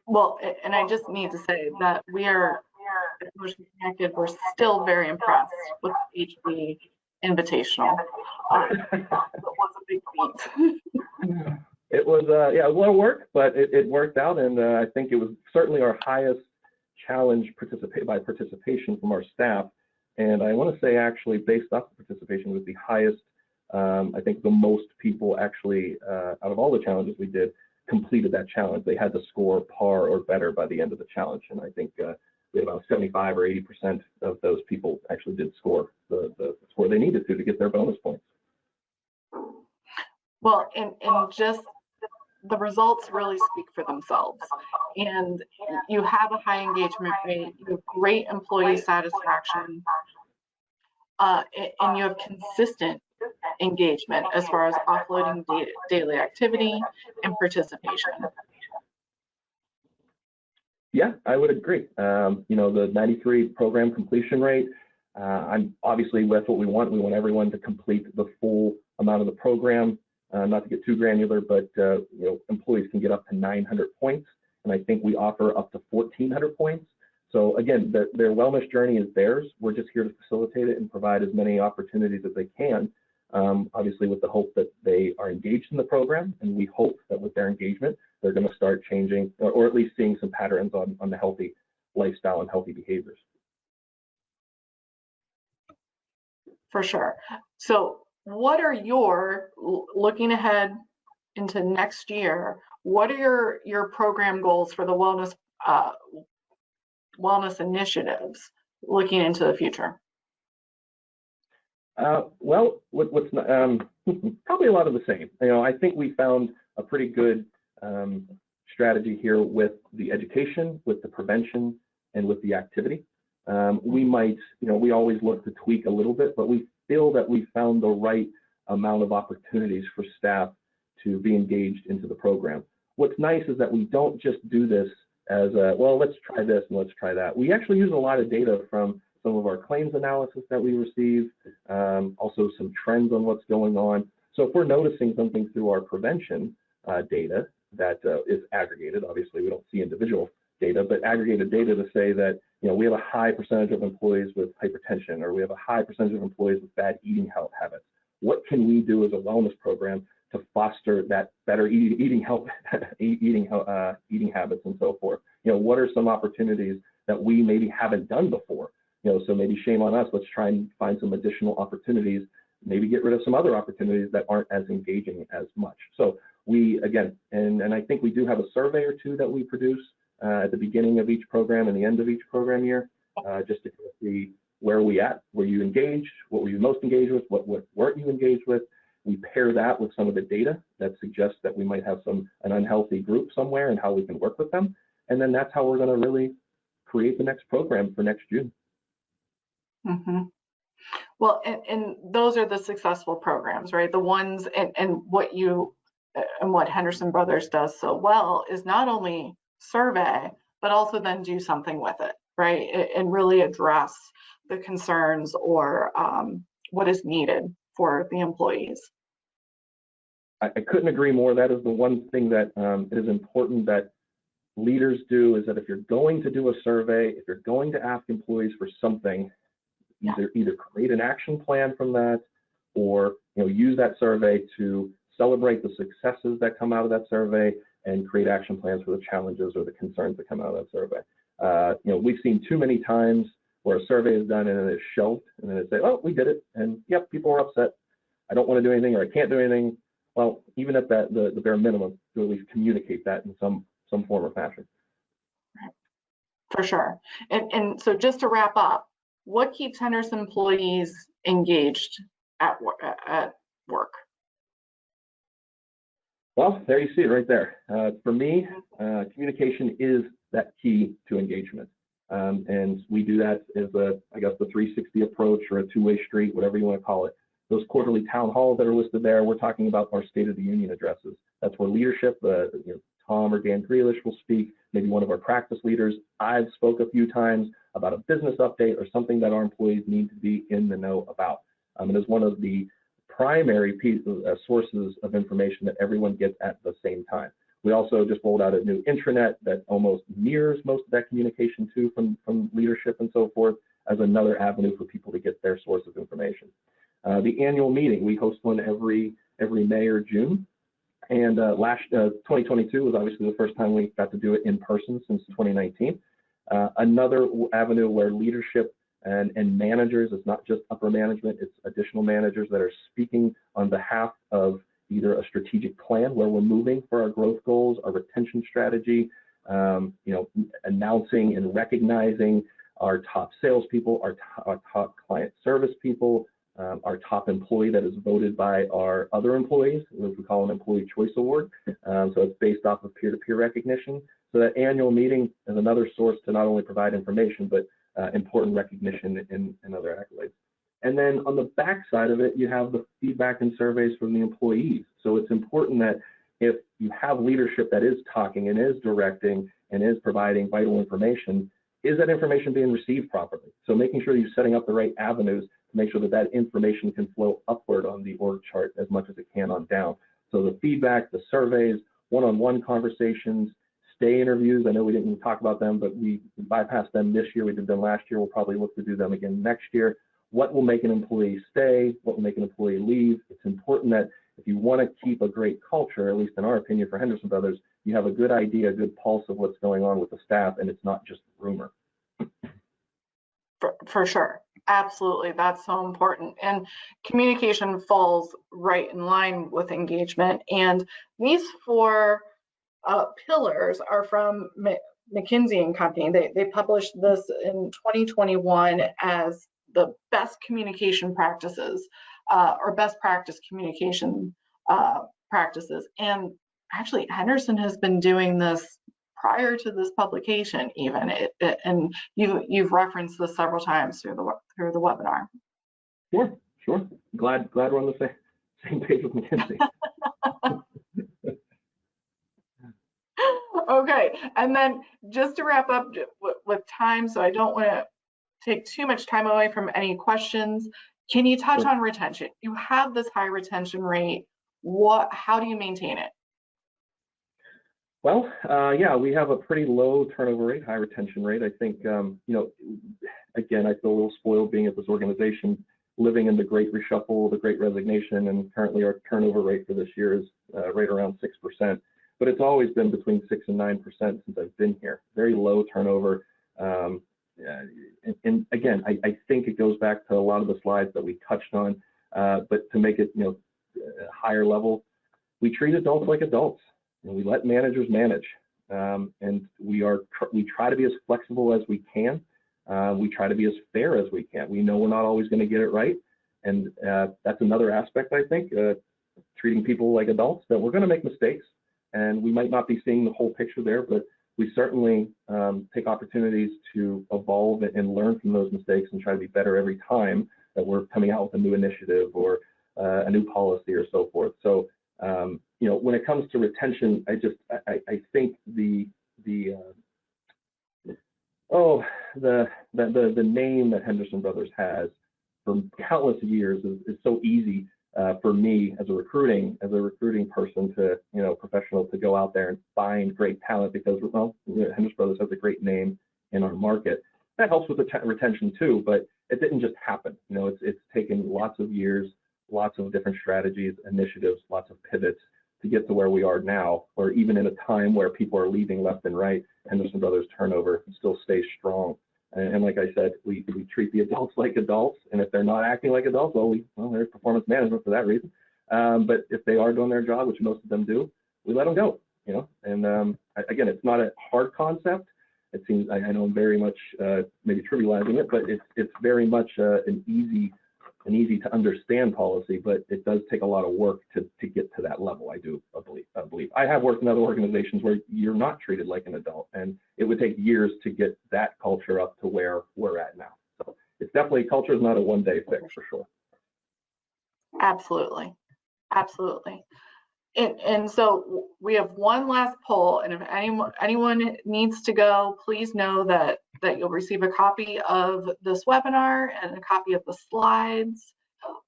Well, and I just need to say that we are, at Motion Connected, we're still very impressed with HB invitational. It was a big feat. It was, yeah, a lot of work, but it worked out, and I think it was certainly our highest challenge by participation from our staff. And I want to say, actually, based off the participation, was the highest. I think the most people actually, out of all the challenges we did, completed that challenge. They had to score par or better by the end of the challenge, and I think we had about 75 or 80% of those people actually did score the score they needed to get their bonus points. Well, and just the results really speak for themselves. And you have a high engagement rate, you have great employee satisfaction, and you have consistent engagement as far as offloading daily activity and participation. Yeah, I would agree. You know, the 93 program completion rate, I'm obviously with what we want. We want everyone to complete the full amount of the program. Not to get too granular, but you know, employees can get up to 900 points, and I think we offer up to 1,400 points. So again, their wellness journey is theirs. We're just here to facilitate it and provide as many opportunities as they can. Obviously, with the hope that they are engaged in the program, and we hope that with their engagement, they're going to start changing, or at least seeing some patterns on the healthy lifestyle and healthy behaviors. For sure. So what are looking ahead into next year, what are your program goals for the wellness initiatives looking into the future? Well, what's probably a lot of the same. You know, I think we found a pretty good strategy here with the education, with the prevention, and with the activity. We might, you know, we always look to tweak a little bit, but we feel that we found the right amount of opportunities for staff to be engaged into the program. What's nice is that we don't just do this as a, well, let's try this and let's try that. We actually use a lot of data from some of our claims analysis that we receive, also some trends on what's going on. So if we're noticing something through our prevention data that is aggregated, obviously we don't see individual data, but aggregated data to say that, you know, we have a high percentage of employees with hypertension, or we have a high percentage of employees with bad eating health habits. What can we do as a wellness program to foster that better eating habits and so forth? You know, what are some opportunities that we maybe haven't done before? You know, so maybe shame on us. Let's try and find some additional opportunities. Maybe get rid of some other opportunities that aren't as engaging as much. So we, again, and I think we do have a survey or two that we produce at the beginning of each program and the end of each program year, just to see where are we at, were you engaged, what were you most engaged with, what weren't you engaged with. We pair that with some of the data that suggests that we might have an unhealthy group somewhere and how we can work with them. And then that's how we're going to really create the next program for next June. Mm-hmm. Well, and those are the successful programs, right? The ones, and what Henderson Brothers does so well is not only survey, but also then do something with it, right? And really address the concerns or what is needed for the employees. I couldn't agree more. That is the one thing that is important that leaders do, is that if you're going to do a survey, if you're going to ask employees for something, either create an action plan from that, or, you know, use that survey to celebrate the successes that come out of that survey and create action plans for the challenges or the concerns that come out of that survey. You know, we've seen too many times where a survey is done and then it's shelved, and then they say, oh, we did it, and yep, people are upset. I don't want to do anything, or I can't do anything. Well, even at that, the bare minimum, to at least communicate that in some form or fashion. For sure. And so just to wrap up, what keeps Henderson employees engaged at work? Well, there you see it right there. For me, communication is that key to engagement. And we do that as I guess, the 360 approach, or a two-way street, whatever you want to call it. Those quarterly town halls that are listed there, we're talking about our State of the Union addresses. That's where leadership, you know, Tom or Dan Grealish will speak, maybe one of our practice leaders. I've spoke a few times about a business update or something that our employees need to be in the know about. And it's one of the primary sources of information that everyone gets at the same time. We also just rolled out a new intranet that almost mirrors most of that communication too, from leadership and so forth, as another avenue for people to get their source of information. The annual meeting, we host one every May or June. And 2022 was obviously the first time we got to do it in person since 2019. Another avenue where leadership and managers, it's not just upper management, it's additional managers that are speaking on behalf of either a strategic plan where we're moving for our growth goals, our retention strategy, announcing and recognizing our top salespeople, our top client service people, our top employee that is voted by our other employees, which we call an employee choice award. So it's based off of peer-to-peer recognition. So that annual meeting is another source to not only provide information, but important recognition and other accolades. And then on the back side of it, you have the feedback and surveys from the employees. So it's important that if you have leadership that is talking and is directing and is providing vital information, is that information being received properly? So making sure you're setting up the right avenues to make sure that that information can flow upward on the org chart as much as it can on down. So the feedback, the surveys, one-on-one conversations, stay interviews. I know we didn't talk about them, but we bypassed them this year. We did them last year. We'll probably look to do them again next year. What will make an employee stay? What will make an employee leave? It's important that if you want to keep a great culture, at least in our opinion for Henderson Brothers, you have a good idea, a good pulse of what's going on with the staff, and it's not just rumor. For sure. Absolutely. That's so important. And communication falls right in line with engagement. And these four pillars are from McKinsey & Company. They published this in 2021 as the best communication practices or best practice communication practices. And actually, Henderson has been doing this prior to this publication, even. And you've referenced this several times through the webinar. Sure. Glad we're on the same page with McKinsey. Okay, and then just to wrap up with time, so I don't want to take too much time away from any questions. Can you touch on retention? You have this high retention rate. How do you maintain it? Well, yeah, we have a pretty low turnover rate, high retention rate. I think, again, I feel a little spoiled being at this organization, living in the great reshuffle, the great resignation, and currently our turnover rate for this year is right around 6%. But it's always been between 6 and 9% since I've been here. Very low turnover. And again, I think it goes back to a lot of the slides that we touched on, but to make it, higher level, we treat adults like adults. And we let managers manage, and we try to be as flexible as we can. We try to be as fair as we can. We know we're not always going to get it right, and that's another aspect, I think, treating people like adults, that we're going to make mistakes, and we might not be seeing the whole picture there, but we certainly take opportunities to evolve and learn from those mistakes and try to be better every time that we're coming out with a new initiative or a new policy or so forth. So when it comes to retention, I think the name that Henderson Brothers has for countless years is so easy for me as a recruiting person professional to go out there and find great talent, because Henderson Brothers has a great name in our market. That helps with the retention too, but it didn't just happen. It's taken lots of years, lots of different strategies, initiatives, lots of pivots to get to where we are now, or even in a time where people are leaving left and right, Henderson Brothers turnover still stays strong. And like I said, we treat the adults like adults, and if they're not acting like adults, there's performance management for that reason. But if they are doing their job, which most of them do, we let them go. And again, it's not a hard concept. It seems, I know I'm very much maybe trivializing it, but it's very much an easy to understand policy, but it does take a lot of work to get to that level. I believe. I have worked in other organizations where you're not treated like an adult, and it would take years to get that culture up to where we're at now. So it's definitely, culture is not a one-day fix for sure. Absolutely. And so we have one last poll, and if anyone needs to go, please know that you'll receive a copy of this webinar and a copy of the slides.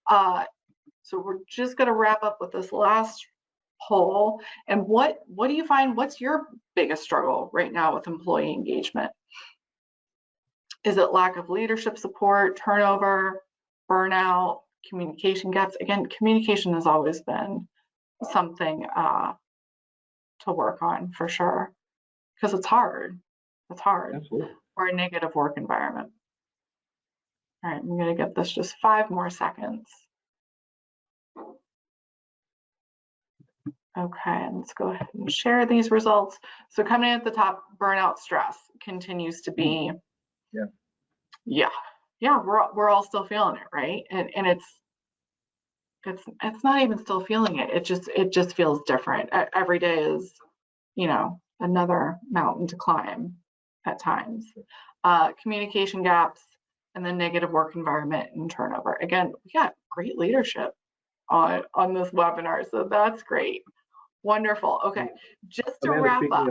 So we're just going to wrap up with this last poll. And what do you find? What's your biggest struggle right now with employee engagement? Is it lack of leadership support, turnover, burnout? communication gaps. Again, communication has always been something to work on for sure, because it's hard. It's hard Absolutely. for a negative work environment. All right, I'm going to give this just 5 more seconds. Okay, let's go ahead and share these results. So coming in at the top, burnout stress continues to be, yeah, we're all still feeling it, right? And it's not even still feeling it. It just feels different. Every day is, you know, another mountain to climb at times. Communication gaps, and then negative work environment and turnover. Again, we got great leadership on this webinar, so that's great. Wonderful. Okay, just to Amanda, wrap up.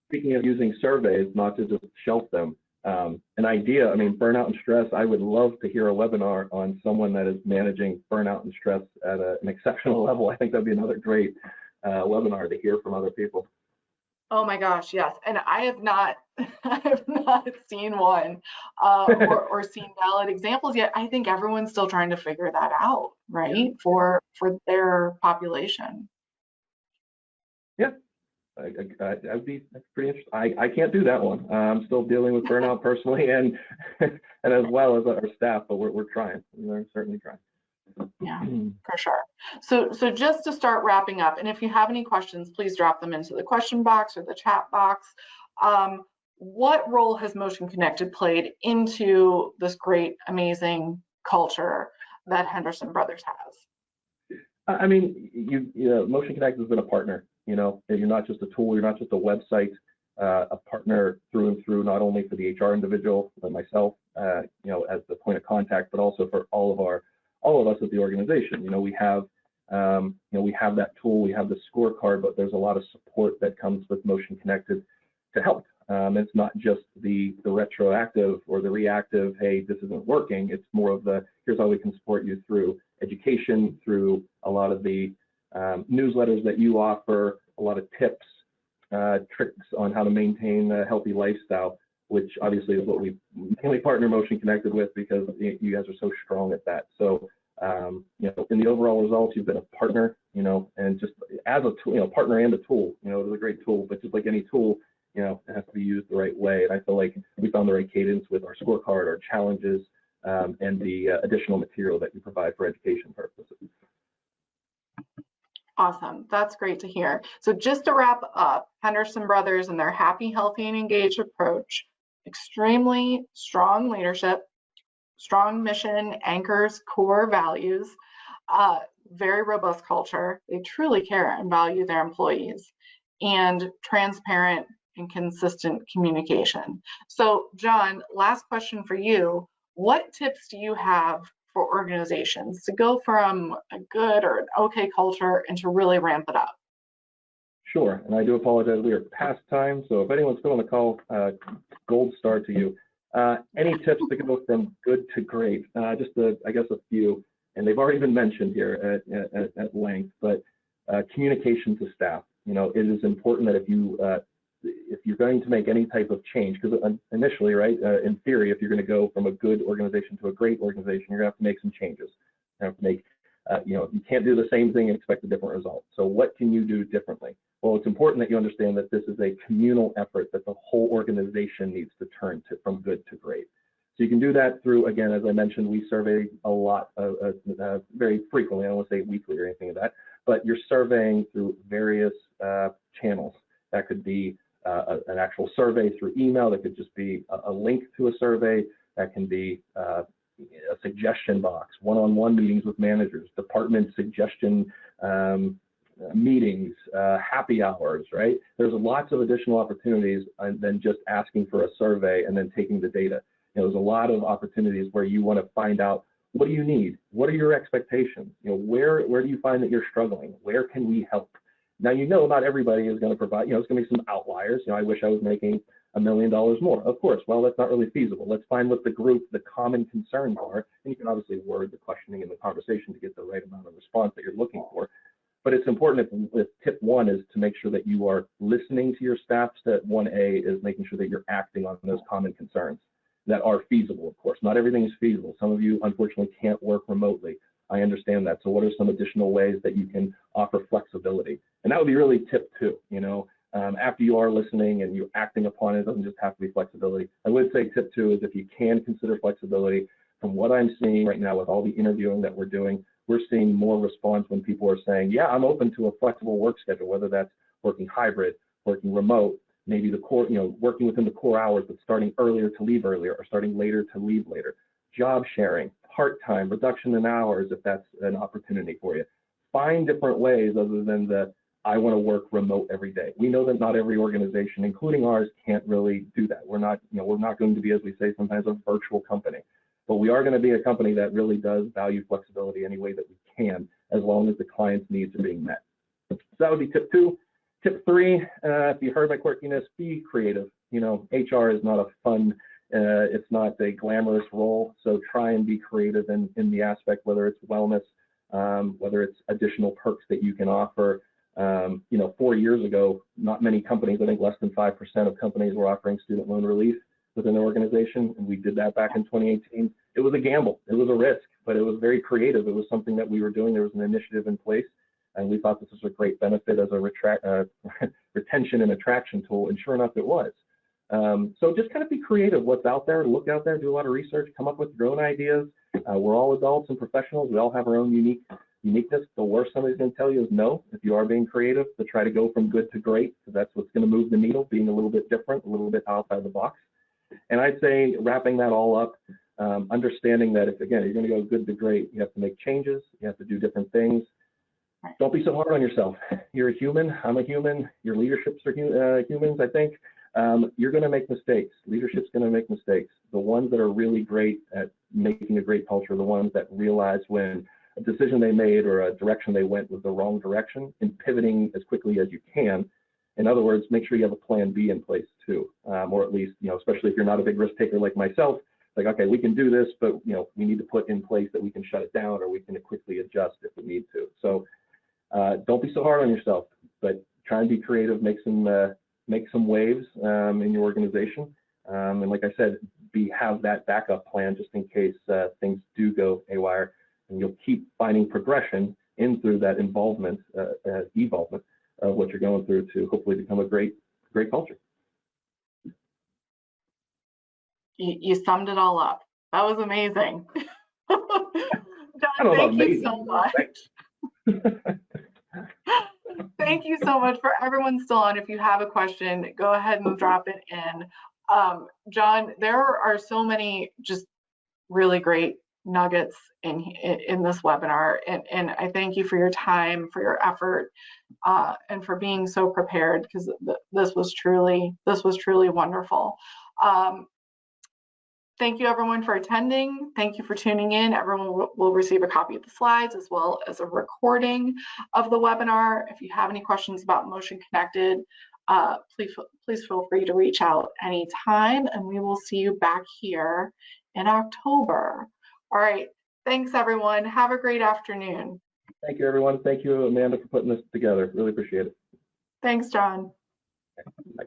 Speaking of using surveys, not to just shelf them, an idea, I mean, burnout and stress, I would love to hear a webinar on someone that is managing burnout and stress at an exceptional level. I think that'd be another great webinar to hear from other people. Oh my gosh, yes. And I have not seen one or seen valid examples yet. I think everyone's still trying to figure that out, right? For their population. Yeah. That's pretty interesting. I can't do that one. I'm still dealing with burnout personally, and as well as our staff, but we're trying. We're certainly trying. Yeah, for sure. So just to start wrapping up, and if you have any questions, please drop them into the question box or the chat box. What role has Motion Connected played into this great, amazing culture that Henderson Brothers has? I mean, you know, Motion Connected has been a partner. You know, you're not just a tool, you're not just a website, a partner through and through, not only for the HR individual, but myself, you know, as the point of contact, but also for all of us at the organization. You know, we have that tool, we have the scorecard, but there's a lot of support that comes with Motion Connected to help. It's not just the retroactive or the reactive, hey, this isn't working. It's more of the, here's how we can support you through education, through a lot of the newsletters that you offer, a lot of tips, tricks on how to maintain a healthy lifestyle, which obviously is what we mainly partner Motion Connected with, because you guys are so strong at that. So, you know, in the overall results, you've been a partner, you know, and just as a tool, you know, partner and a tool, you know, it is a great tool, but just like any tool, you know, it has to be used the right way. And I feel like we found the right cadence with our scorecard, our challenges, and the additional material that you provide for education purposes. Awesome. That's great to hear. So just to wrap up, Henderson Brothers and their happy, healthy, and engaged approach, extremely strong leadership, strong mission, anchors core values, very robust culture. They truly care and value their employees, and transparent and consistent communication. So John, last question for you. What tips do you have for organizations to go from a good or an okay culture and to really ramp it up? Sure, and I do apologize, we are past time, so if anyone's still on the call, gold star to you. Any tips to go from good to great? Just I guess a few, and they've already been mentioned here at length, but communication to staff. You know, it is important that if you're going to make any type of change, because initially, right, in theory, if you're going to go from a good organization to a great organization, you're going to have to make some changes. You have to make, you know, you can't do the same thing and expect a different result. So what can you do differently? Well, it's important that you understand that this is a communal effort that the whole organization needs to turn to from good to great. So you can do that through, again, as I mentioned, we survey a lot, very frequently. I don't want to say weekly or anything like that, but you're surveying through various channels. That could be an actual survey through email. That could just be a link to a survey. That can be a suggestion box, one-on-one meetings with managers, department suggestion meetings, happy hours, right? There's lots of additional opportunities than just asking for a survey and then taking the data. You know, there's a lot of opportunities where you want to find out, what do you need? What are your expectations? You know, where do you find that you're struggling? Where can we help? Now, you know, not everybody is going to provide, you know, it's going to be some outliers. You know, I wish I was making $1 million more. Of course, well, that's not really feasible. Let's find what the common concerns are. And you can obviously word the questioning and the conversation to get the right amount of response that you're looking for. But it's important if tip one is to make sure that you are listening to your staff. Step 1A is making sure that you're acting on those common concerns that are feasible, of course. Not everything is feasible. Some of you, unfortunately, can't work remotely. I understand that. So what are some additional ways that you can offer flexibility? And that would be really tip 2, after you are listening and you're acting upon it, it doesn't just have to be flexibility. I would say tip 2 is if you can consider flexibility. From what I'm seeing right now with all the interviewing that we're doing, we're seeing more response when people are saying, yeah, I'm open to a flexible work schedule, whether that's working hybrid, working remote, maybe the core, working within the core hours, but starting earlier to leave earlier or starting later to leave later. Job sharing, part-time, reduction in hours if that's an opportunity for you. Find different ways other than the I want to work remote every day. We know that not every organization, including ours, can't really do that. We're not going to be, as we say sometimes, a virtual company. But we are going to be a company that really does value flexibility any way that we can, as long as the client's needs are being met. So that would be tip 2. Tip 3, if you heard my quirkiness, be creative. HR is not a fun, it's not a glamorous role. So try and be creative in the aspect, whether it's wellness, whether it's additional perks that you can offer. 4 years ago, not many companies, I think less than 5% of companies were offering student loan relief within their organization, and we did that back in 2018. It was a gamble, it was a risk, but it was very creative. It was something that we were doing. There was an initiative in place, and we thought this was a great benefit as a retention and attraction tool, and sure enough, it was. So just kind of be creative. What's out there, look out there, do a lot of research, come up with your own ideas. We're all adults and professionals. We all have our own uniqueness. The worst somebody's going to tell you is no, if you are being creative, to try to go from good to great, because that's what's going to move the needle, being a little bit different, a little bit outside the box. And I'd say wrapping that all up, understanding that if, again, you're going to go good to great, you have to make changes, you have to do different things. Don't be so hard on yourself. You're a human, I'm a human, your leaderships are humans, I think. You're going to make mistakes. Leadership's going to make mistakes. The ones that are really great at making a great culture are the ones that realize when a decision they made or a direction they went was the wrong direction, and pivoting as quickly as you can. In other words, make sure you have a plan B in place too, or at least, especially if you're not a big risk taker like myself, like, okay, we can do this, but we need to put in place that we can shut it down or we can quickly adjust if we need to. So don't be so hard on yourself, but try and be creative, make some waves in your organization. And like I said, have that backup plan just in case things do go haywire, and you'll keep finding progression in through that evolvement of what you're going through to hopefully become a great culture. You summed it all up. That was amazing. John, thank you so much. Thank you so much. For everyone still on, if you have a question, go ahead and drop it in. John, there are so many just really great nuggets in this webinar, and I thank you for your time, for your effort, and for being so prepared, because this was truly wonderful. Thank you everyone for attending. Thank you for tuning in. Everyone will receive a copy of the slides as well as a recording of the webinar. If you have any questions about Motion Connected, please feel free to reach out anytime, and we will see you back here in October. All right, thanks everyone. Have a great afternoon. Thank you everyone. Thank you, Amanda, for putting this together. Really appreciate it. Thanks, John. Bye.